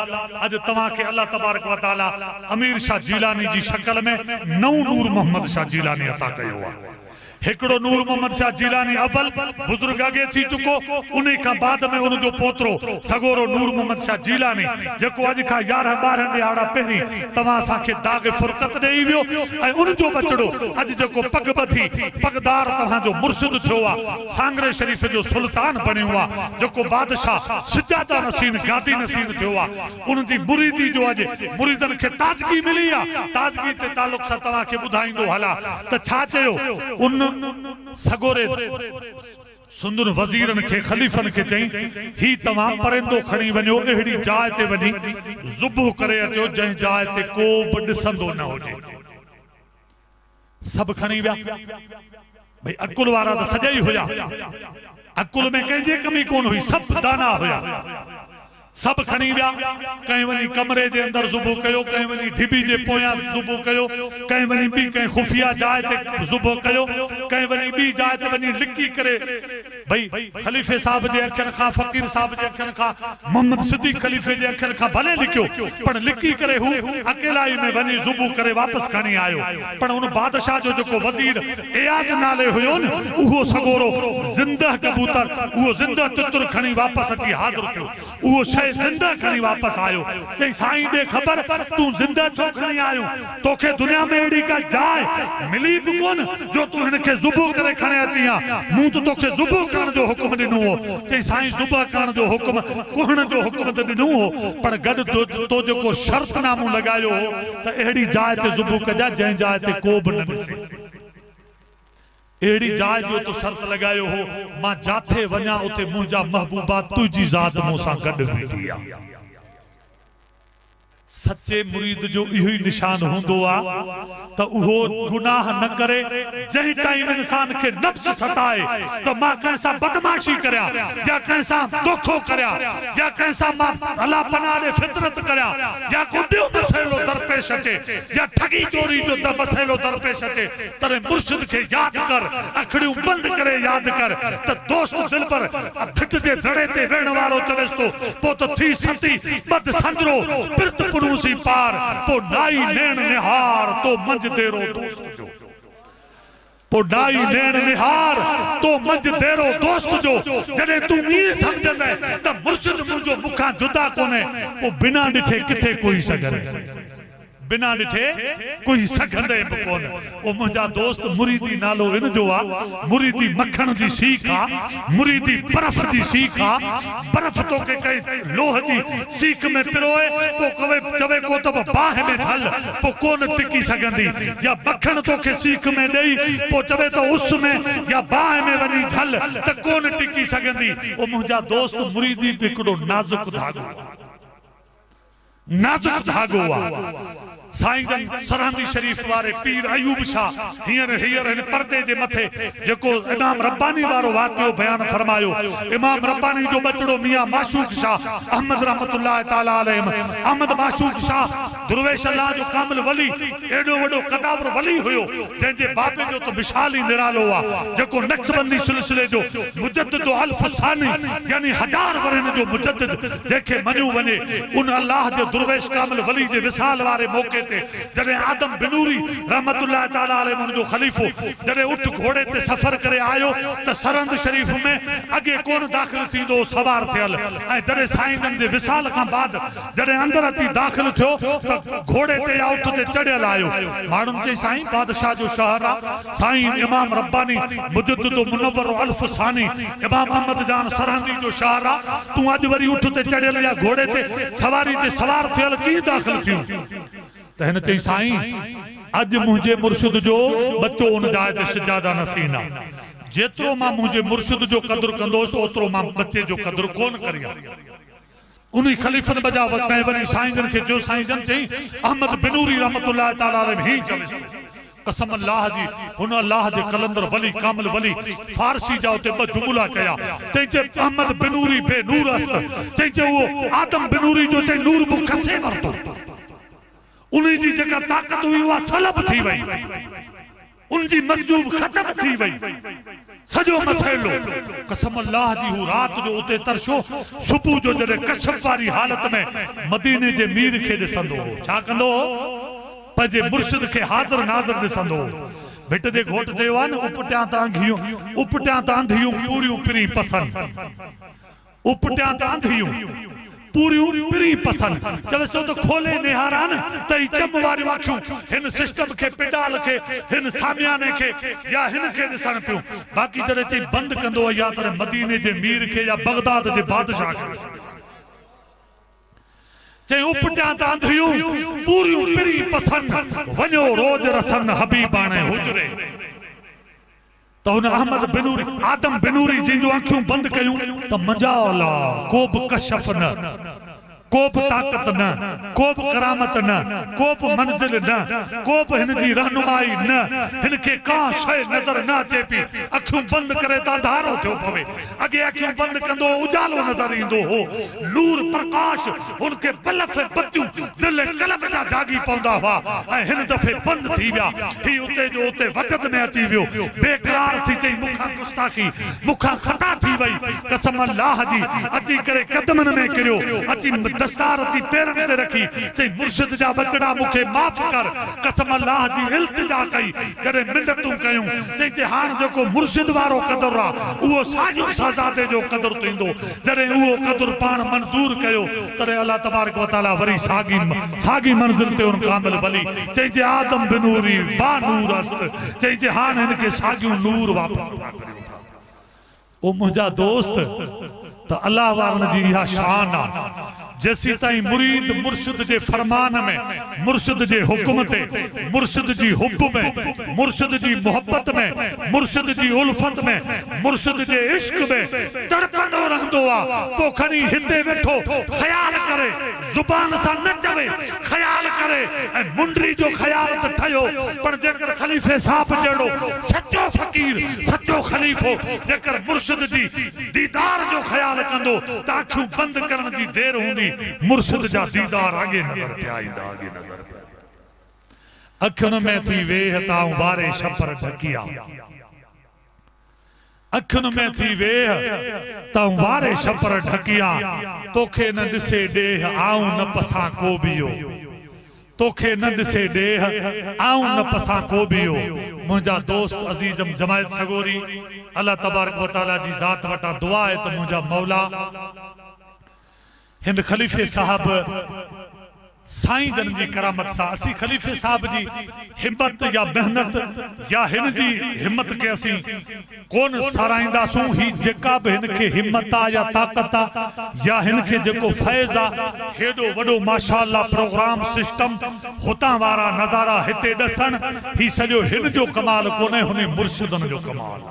अज तवा के अल्लाह तबारक व तआला अमीर शाह जीलानी जी शक्ल में नौ नूर मोहम्मद शाह जीलानी अता कयो है हिकड़ो नूर मोहम्मद शाह जीलानी अव्वल बुजुर्ग आगे थी चुको उन्हीं का बाद में उन जो पोतरो सगोरो नूर मोहम्मद शाह जीलानी जको अज का 11-12 ॾियारा पहिरीं तव्हां असांखे दाग फुरकत ॾेई वियो ऐं उन जो बचड़ो अज जको पग बधी पगदार तव्हां जो मुर्शिद थियो आहे सांगरे शरीफ जो सुल्तान बणियो आहे जको बादशाह सजादा नसीन गादी नसीन थियो आहे उन जी मुरीदी जो अज मुरीदन खे ताजगी मिली आहे ताजगी ते ताल्लुक सां तव्हां खे ॿुधाईंदो हला त छा चयो उन सगोरे सुंदर वजीरन के खलीफन के चई ही तमाम परिंदो खणी वञो एड़ी जाय ते वञी ज़ुबह करे अचो जंहिं जाय ते को बि ॾिसंदो न हुजे सब खणी विया भाई अकुल वारा तो सजा ही हुया अकुल में कंहिंजे कमी कोन हुई सब दाना हुया सब खणी विया कहीं वनी कमरे जे अंदर ज़ुबह कयो कहीं वनी ढिबी जे पोयां ज़ुबह कयो कहीं वनी बी कहीं खुफिया जाय ते ज़ुबह कयो कहीं वनी बी जाय ते वनी लिकी करे भाई खलीफे साहब जे अखर खां फकीर साहब जे अखर खां मोहम्मद सिद्दीक खलीफे जे अखर खां भले लिखियो पर लिकी करे हु अकेलाई में वनी ज़ुबह करे वापस खणी आयो पर उन बादशाह जो जो वजीर एयाज नाले हुयो न उहो सगोरो जिंदा कबूतर उहो जिंदा तितर खणी वापस अची हाजिर थियो उहो जिंदा खणी वापस आयो चई साईं दे खबर तू जिंदा छो खणी आयो तोखे दुनिया में एड़ी का जाय मिली भी कोन जो तू इनके ज़ुबह करे खणे अची आ मूं तो तोखे ज़ुबह करण जो हुक्म दिनो हो चई साईं ज़ुबह करण जो हुक्म कोहण जो हुक्म त दिनो हो पर गड तो जो को शर्तनामो लगायो हो त एड़ी जाय ते ज़ुबह कजा जै जाय ते को भी न दिसे एड़ी जाय जो तो शर्त लगायो हो मां जाथे वञा उते मुंहिंजा महबूबा तुझी जात मूंसां गॾु वेठी आहे सच्चे मुरीद जो इहो ही निशान हुंदो आ त उहो गुनाह न करे जहि टाइम इंसान के नफ्स सताए तो मां कैसा बदमाशी करया या कैसा धोखो करया या कैसा मां अल्लाह पनाह दे फितरत करया या को ॿियो मसइलो दरपेश अचे या ठगी चोरी जो त मसइलो दरपेश अचे तरे मुर्शिद के याद कर अखड़ियूं बंद करे याद कर त दोस्त दिल पर भिट जे धड़े ते वेण वारो चवेस तो पो तो थी सती बद संजरो पिरत पुरूसी पार पो नाई नैण निहार तो मंज देरो दोस्त जो पो नाई नैण निहार तो मंज देरो दोस्त जो जडे तू ये समझंदा त मुर्शिद मुंजो मुखा जुदा कोने पो बिना डिठे किथे कोई सगरे बिना डिठे कोई सघंदे बि कोन ओ मुंहिंजा दोस्त मुरीदी नालो इन जो आ मुरीदी मखण जी सीख आ मुरीदी बर्फ जी सीख आ बर्फ तो के कई लोह जी सीख में पिरोए पो कवे चवे को तो बाह में झल पो कोन टिकी सघंदी या मखण तो के सीख में देई पो चवे तो उस में या बाह में वनी झल त कोन टिकी सघंदी ओ मुंहिंजा दोस्त मुरीदी बिकड़ो नाजुक धागो आ साईं जन सरहंदी शरीफ वारे पीर अयूब शाह हीयर इन पर्दे जे मथे जेको इमाम रब्बानी वारो वाक़ियो बयान फरमायो इमाम रब्बानी जो बचड़ो मियां माशूक शाह अहमद रहमतुल्लाह ताला अलैहि अहमद माशूक शाह दुर्वेश अल्लाह जो कामिल वली एडो वडो कदावर वली हुयो जंहिंजे बाबे जो तो मिसाल ही निरालो आ जेको नक्शबंदी सिलसिले जो मुजद्दिद अल्फ सानी यानी 1000 वरन जो मुजद्दिद जेके मञो वने उन अल्लाह जो दुर्वेश कामिल वली जे विसाल वारे मौके जडे आदम बिनूरी रहमतुल्लाह ताला अलैहि जो खलीफो जडे उठ घोड़े ते सफर करे आयो त सरहंद शरीफ में अगे कोन दाखिल थींदो सवार थियल ऐ जडे साईं जे विसाल का बाद जडे अंदर अची दाखिल थियो त घोड़े ते या उठ ते चढ़ियल आयो माण्हुनि चई साईं बादशाह जो शहर आ साईं इमाम रब्बानी मुजद्दिद मुनव्वर अल्फ सानी इमाम अहमद जान सरहंदी जो शहर आ तू अज वरी उठ ते चढ़ियल या घोड़े ते सवारी ते सवार थियल की दाखिल थियो त हिन चई साईं अज मुझे मुर्शिद जो बच्चो उन जाय ते सजादा नसीना जेतरो मां मुझे मुर्शिद जो कदर कंदोस ओतरो मां बच्चे जो कदर कोन करिया उन्हीं खलीफन बजा वक्त वनी साईं जन के जो साईं जन चई अहमद बिनूरी रहमतुल्लाह ताला अलैहि ही चवे कसम अल्लाह जी हुन अल्लाह जे कलंदर वली कामिल वली फारसी जा उते ब जुमला चया चई अहमद बिनूरी बेनूर अस्त चई वो आदम बिनूरी जो ते नूर मु खसे वरतो उन्हीं जी जगह ताकत हुई वह सलब थी वही उनकी मजदूब खत्म थी वही सजो मसइलो कसम अल्लाह जी हू रात जो उते तरशो सुबह जो जड़े कशफ वारी हालत में मदीने जे मीर के दिसंदो छा कंदो पंहिंजे मुर्शिद के हाज़िर नाज़िर दिसंदो भिट जे घोट चयो आहे न उपटियां तांधियूं पूरियूं पिरी पसंद उपटियां तांधियूं पूरियूं पिरी पसंद चवस तो खोले निहारा न त चम वारी वाखियूं हिन सिस्टम के पेडाल के हिन सामियाने के या हिन के दिसण पियो बाकी जड़े चई बंद कंदो या तर मदीने जे मीर के या बगदाद जे बादशाह के चई उपटियां तांधियूं पूरियूं पिरी पसंद वञो रोज रसन हबीबाने हुजरे तो हुन अहमद बिनूरी आदम बिनूरी जिन आंखियों बंद कयूं तो मजाला को भी कशफ न को भी ताकत न को भी करामत न को भी मंजिल न को भी हिन जी रहनुमाई न हिन के का शय नजर न अचे पई अखियों बंद करे ता धारो थियो पवे अगे अखियों बंद कंदो उजालो नजर इंदो हो नूर प्रकाश उनके बलफ बत्तियों दिल कलब जा जागी पौंदा हुआ ए हिन दफे बंद थी विया ही उते जो उते वजद में अची वियो बेकरार थी चई मुखा गुस्ताखी मुखा खता थी वई कसम अल्लाह जी अची करे कदमन में किरियो अची दस्तार अची पैरन ते रखी चई मुर्शिद जा बचड़ा मुखे माफ कर कसम अल्लाह जी इल्तिजा कई जडे मिन्नतूं कयूं चई जे हान जेको मुर्शिद वारो कदर आ उहो साजो शहजादे जो कदर थींदो जडे उहो कदर पाण मंजूर कयो तरे अल्लाह तबारक व तआला वरी सागी मंजिल ते उन कामिल वली चई जे आदम बिनूरी बा नूर अस्त चई जे हान इनके सागियो नूर वापस ओ मुंहिंजा दोस्त त अल्लाह वारन जी इहा शान आ जैसी ताई मुरीद मुर्शिद जे फरमान में मुर्शिद जे हुक्म ते मुर्शिद जी हुब में मुर्शिद जी मोहब्बत में मुर्शिद जी उल्फत में मुर्शिद जे इश्क में तड़पंदो रहंदो आ तो खणी हिते वेठो ख्याल करे जुबान सा न चवे ख्याल करे ए मुंडरी जो ख्याल त ठयो पर जेकर खलीफे साहब जेड़ो सच्चो फकीर सच्चो खलीफो जेकर मुर्शिद जी दीदार जो ख्याल कंदो त अखियूं बंद करण जी देर हुंदी मुर्शिद जा दीदार आगे नजर पे आईंदा आगे नजर पे अखियुनि में थी वेह ताऊं वारे छपर ढकिया अखियुनि में थी वेह ताऊं वारे छपर ढकिया तोखे न ॾिसे ॾेह आऊं न पसां को बियो तोखे न ॾिसे ॾेह आऊं न पसां को बियो मुंहिंजा दोस्त अजीजम जमायत सगोरी अल्लाह तबारक व तआला जी ज़ात वटां दुआ है तो मुंहिंजा मौला हिंद खलीफे साहब साईं जन जी करामत सा असी खलीफे साहब जी हिम्मत या मेहनत या हिन जी हिम्मत के असी कोन साराइंदा सू ही जेका भी हिन के हिम्मत आ या ताकत आ या हिन के जेको फैज आ हेडो वडो माशाअल्लाह प्रोग्राम सिस्टम होता वारा नजारा हिते दसन ही सजो हिन जो कमाल कोने हुने मुर्शिदन जो कमाल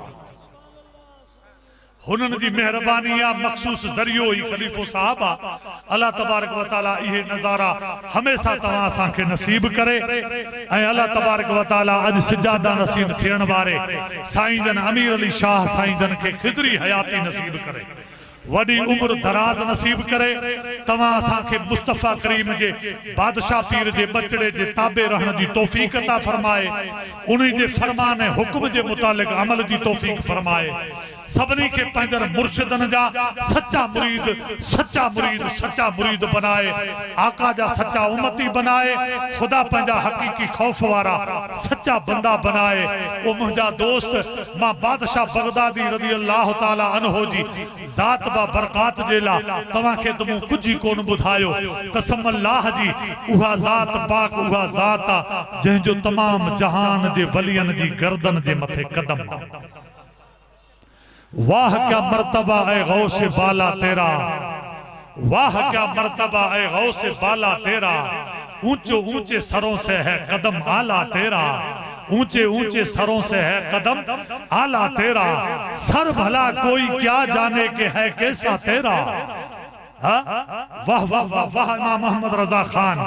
हुनन जी मेहरबानी या मखसूस जरियो ही खलीफो साहब अल्लाह तबारक व तआला ये नजारा हमेशा तवा असा के नसीब करे ए अल्लाह तबारक व तआला आज सजादा नसीब थियण वारे साईं जन अमीर अली शाह साईं जन के खिदरी हयाती नसीब करे वडी उम्र दराज नसीब करे तवा असा के मुस्तफा करीम जे बादशाह पीर जे बचड़े जे ताबे रहन जी तौफीक अता फरमाए उन्हीं जे फरमान हुक्म जे मुतालिक अमल जी तौफीक फरमाए सबनी के पंजर मुर्शिदन जा सच्चा मुरीद बनाए आका जा सच्चा उम्मती बनाए खुदा पंजा हकीकी खौफ वारा सच्चा बंदा बनाए ओ मुंजा दोस्त मां बादशाह बगदादी रज़ी अल्लाह ताला अन्हो जी जात बा बरकात जेला तवा के तुम कुछ कोन बुधायो कसम अल्लाह जी उहा जात पाक उहा जात जह जो तमाम जहान जे वलियन जी गर्दन जे मथे कदम वाह क्या मर्तबा है गौसे बाला तेरा वाह क्या मर्तबा है गौसे बाला तेरा ऊंचे ऊंचे सरों से है कदम आला तेरा ऊंचे ऊंचे सरों से है कदम आला तेरा सर भला कोई क्या जाने के है कैसा तेरा वाह वाह वाह वाह इमाम मोहम्मद रजा खान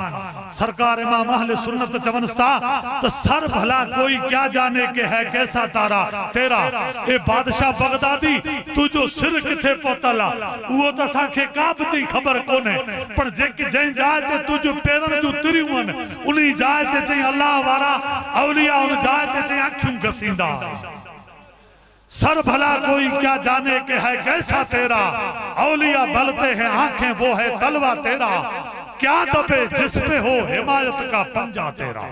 सरकार इमाम अहले सुन्नत चवनस्ता तो सर भला कोई क्या जाने के है कैसा तारा तेरा ए बादशाह बगदादी तू जो सिर किथे पहुतला वो तो साखे का बची खबर कोने पर जेके जै जाए ते तू जो पैरन जो तिरियूं उन्हीं जाए ते चई अल्लाह वारा औलिया उन जाए ते चई अखियूं घसींदा सर भला कोई क्या जाने के है कैसा तेरा, औलिया बलते हैं आंखें वो है तलवा तेरा, क्या दबे जिसपे हो हिमायत का पंजा तेरा,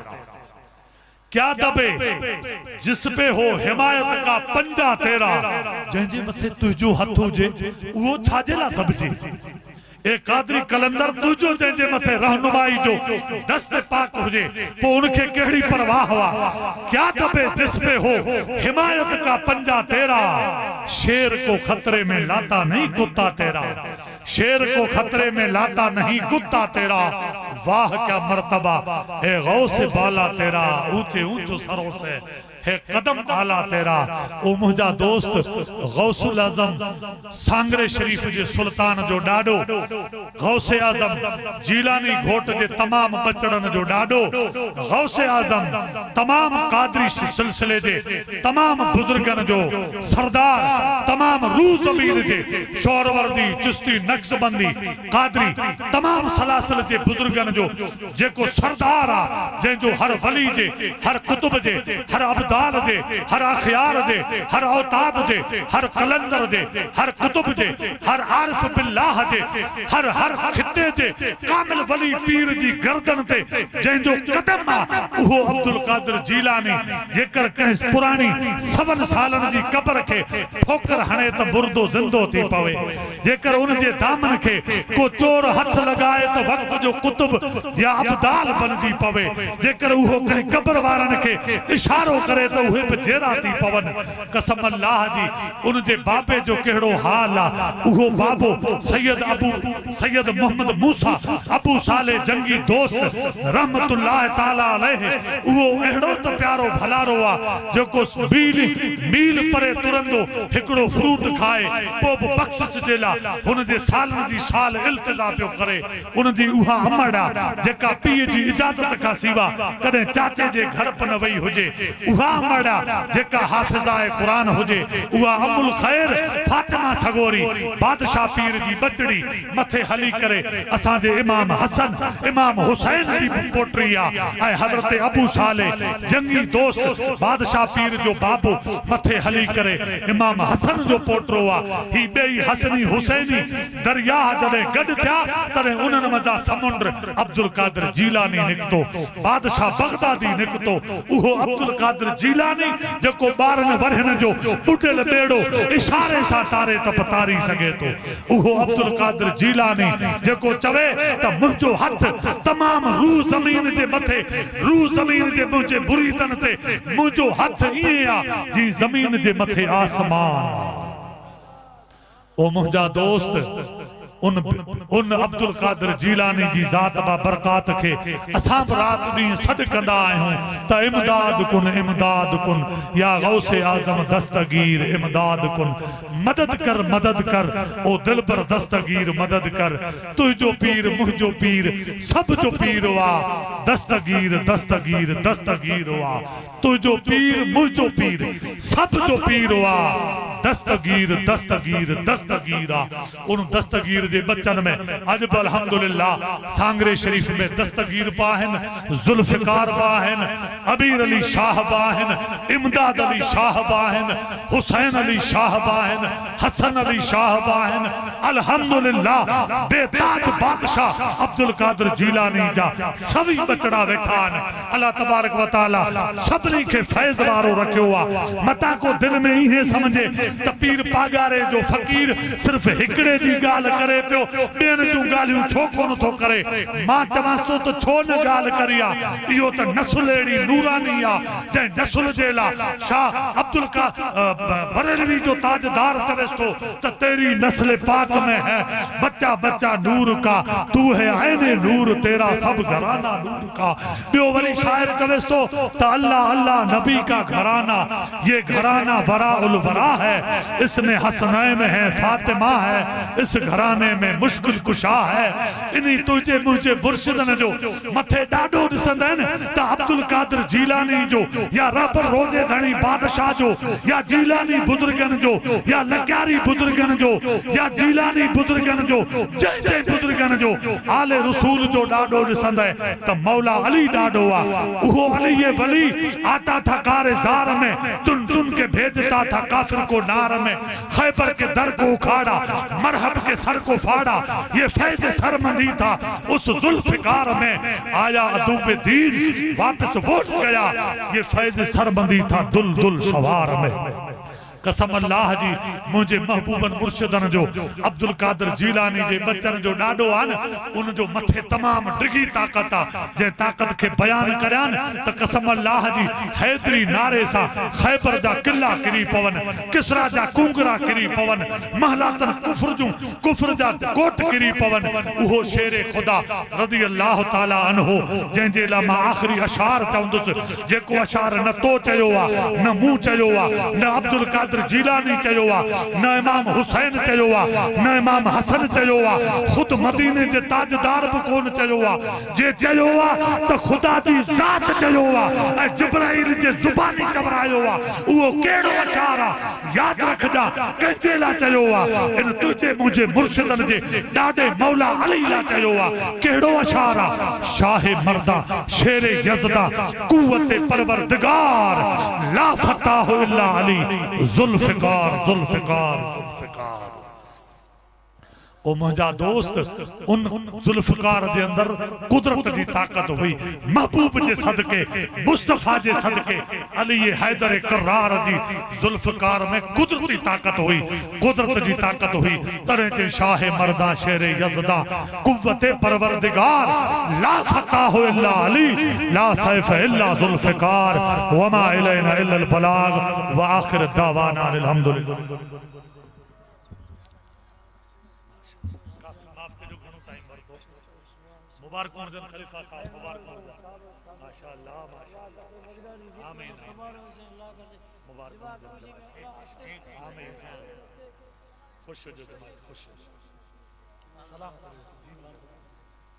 क्या दबे जिसपे हो हिमायत का पंजा तेरा, जंहिंजे मथे तुझो हथ हुजे वो छाजे ला दबजे, ए कादरी कलंदर तुझो जंहिंजे मथे रहनुमाई जो दस्त पाक हुजे पो उनखे कहिड़ी परवाह हुआ, क्या दबे जिसपे हो हिमायत का पंजा तेरा, शेर को खतरे में लाता नहीं कुत्ता तेरा, शेर को खतरे में लाता नहीं कुत्ता तेरा, वाह क्या मर्तबा है गौसे बाला तेरा, ऊंचे ऊंचो सरों से है कदम आला तेरा। ओ मुझा दोस्त गौसुल आजम सांगरे शरीफ जे सुल्तान जो डाडो, गौसे आजम जीलानी घोट जे तमाम बचड़न जो डाडो, गौसे आजम तमाम कादरी सिलसिले जे तमाम बुजुर्गन जो सरदार, तमाम रूह ज़मीन जे शौरवर्दी चिश्ती नक्शबंदी कादरी तमाम सलासिल जे बुजुर्गन जो जेको सरदार आ, जंहिंजो हर वली जे हर कुतुब जे हर अब्दाल जे हर अखियार जे हर औताद जे हर कलंदर जे हर कुतुब जे हर आरिफ बिल्लाह जे हर हर खिते जे कामिल वली पीर जी गर्दन ते जंहिंजो कदम आ उहो अब्दुल कादिर जीलानी, जेकर कंहिं पुरानी 7 सालन जी कब्र खे ठोकर हणे त मुर्दो ज़िंदो थी पवे, जेकर उन जे दामन खे को चोर हथ लगाए त वक्त जो कुतुब या अब्दाल बनजी पवे, जेकर उहो कंहिं कब्र वारन खे इशारो करे तो उहे पे जेरा थी पवन। कसम अल्लाह जी उन जे बाबे जो केड़ो हाल आ, उहो बाबो सैयद मोहम्मद मूसा अबू साले जंगी दोस्त रहमतुल्लाह ताला अलैह, उहो एड़ो त प्यारो भलारो आ जेको मील परे तुरंदो हिकड़ो फ्रूट खाए पो बख्शिश जे ला हुन जे सालन जी साल इल्तिजा पियो करे, उन जी उहा अमड़ा जेका पीए जी इजाजत का सिवा कदे चाचे जे घर पर न वई हुजे, उहा अमड़ा जेका हाफिजाए कुरान हुजे, उहा अमुल खैर फातिमा सगोरी बादशाह पीर जी बचड़ी मथे हली करे असा जे इमाम हसन इमाम हुसैन जी पोटरी आ, ऐं हजरत अबू साले जंगी दोस्त बादशाह पीर जो बाबू मथे हली करे इमाम हसन जो पोटरो आ। ही बेई हसनी हुसैनी दरिया जदे गड थिया तदे उन्हनि मजा समुंड अब्दुल कादिर जीलानी निकतो, बादशाह बगदादी निकतो, उहो अब्दुल कादिर जीलानी जेको बारन वरहन जो बुडल बेड़ो इशारे सा तारे त पतारी सके तो, उहो अब्दुल कादिर जीलानी जेको चवे त मुंजो हथ तमाम रूह जमीन जे मथे रूह जमीन जे मुझे बुरीदन ते मुंजो हथ इए आ जी जमीन जे मथे आसमान। ओ मुझा दोस्त उन अब्दुल कादिर जीलानी जी जात बा बरकात के असां रात दी सद कंदा आहियूं त इमदाद कुन या गौसे आजम दस्तगीर इमदाद कुन, मदद कर ओ दिल पर दस्तगीर मदद कर, तुझो पीर मुझो पीर सब जो पीर वा दस्तगीर दस्तगीर दस्तगीर वा, तुझो पीर मुझो पीर सब जो पीर वा दस्तगीर दस्तगीर दस्तगीर आ। उन दस्तगीर जे बच्चन में अज अल्हम्दुलिल्लाह सांगरे शरीफ में दस्तगीर पाहन, जुल्फिकार पाहन, अबीर अली शाह पाहन, इमदाद अली शाह पाहन, हुसैन अली शाह पाहन, हसन अली शाह पाहन, अल्हम्दुलिल्लाह बेताज बादशाह अब्दुल कादिर जीलानी जा सभी बचड़ा वेठान। अल्लाह तबारक व तआला सबनी के फैज वारो रखियो आ। मता को दिल में इहे समझे त पीर पागारे जो फकीर सिर्फ हिकड़े जी गाल करे पियो, बेन जूं गालियूं छो कोन थो करे। मां चवांस तो छो न गाल करिया, इहो त नस्ल एड़ी नूरानी आ जंहिं नस्ल जे ला शाह अब्दुल का बरेलवी जो ताजदार चवेस तो त तेरी नस्ल पाक में है बच्चा बच्चा नूर का, तू है ऐने नूर तेरा सब घराना नूर का। बियो वली शायर चवेस तो त अल्लाह अल्लाह नबी का घराना, ये घराना वरा उल वरा है, इसमें हसनैन है, फातिमा है, इस घराने में मुश्किल कुशा है। इन्हीं तुझे मुझे मुर्शिदन जो मथे डाडो दिसंदन त अब्दुल कादिर जीलानी जो या रबर रोजे धनी बादशाह जो या जीलानी बुजुर्गन जो या लक्यारी बुजुर्गन जो या जीलानी बुजुर्गन जो जय बुजुर्गन जो आले रसूल जो डाडो दिसंद है त मौला अली डाडो आ। वो अली ये वली आता था कारे जार में, चुन चुन के भेजता था काफिर को नार में। खैबर के दर को उखाड़ा, मरहब के सर को फाड़ा, ये फैज सरमंदी था उस जुल्फिकार में। आया अदूब दीन वापस वोट गया, ये फैज सरमंदी था दुल दुल सवार में। कसम अल्लाह जी मुझे महबूबन मुर्शिदन जो अब्दुल कादिर जीलानी जे बचन जो डाडो आन उन जो मथे तमाम डिगी ताकत आ। जे ताकत के बयान करन त कसम अल्लाह जी हैदरी नारे सा खैबर जा किला किरी पवन, किसरा जा कुंगरा किरी पवन, महलातन कुफर जा कोट किरी पवन। उहो शेरे खुदा रदी अल्लाह ताला अनहु जे जे ला मां आखिरी अशार चवंदुस, जेको अशार न तो चयो आ न मुंह चयो आ न अब्दुल जीलानी चयो आ न इमाम हुसैन चयो आ न इमाम हसन चयो आ, खुद मदीने जे ताजदार भी कोन चयो आ। जे चयो आ त खुदा जी जात चयो आ ऐ जिब्राइल जे जुबानी चवरायो आ। उहो केड़ो अशार आ याद रखजा, कंहिंजे ला चयो आ? इन तुझे मुझे मुर्शिदन जे डाडे मौला अली ला चयो आ। केड़ो अशार आ? शाहे मर्दा शेरे यज़दा कुव्वते परवरदिगार ला फताह इल्ला अली जुल्फिकार जुल्फिकार जुल्फिकार। ओ मुंहिंजा दोस्त उन जुल्फिकार जे अंदर कुदरत जी ताकत हुई, महबूब जे सदके मुस्तफा जे सदके अली हैदर करार जी जुल्फिकार में कुदरती ताकत हुई, कुदरत जी ताकत हुई। तरह जे शाहे मर्दा शेरे यज़दा कुव्वते परवरदिगार ला फताह इल्ला अली ला सैफ इल्ला जुल्फिकार वमा इलैना इल्ला अल बलाग व आखिर दावाना अल्हम्दुलिल्लाह। मुबारक हो जन खलीफा साहब, मुबारक हो माशाअल्लाह माशाअल्लाह आमीन मुबारक हो जन आमीन। खुश हो जो जमात खुश हो। सलाम जी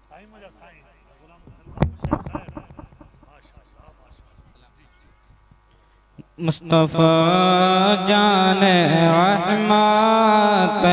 साईं मजा साईं गुलाम खलीफा माशाअल्लाह माशाअल्लाह जी। मुस्तफा जाने रहमत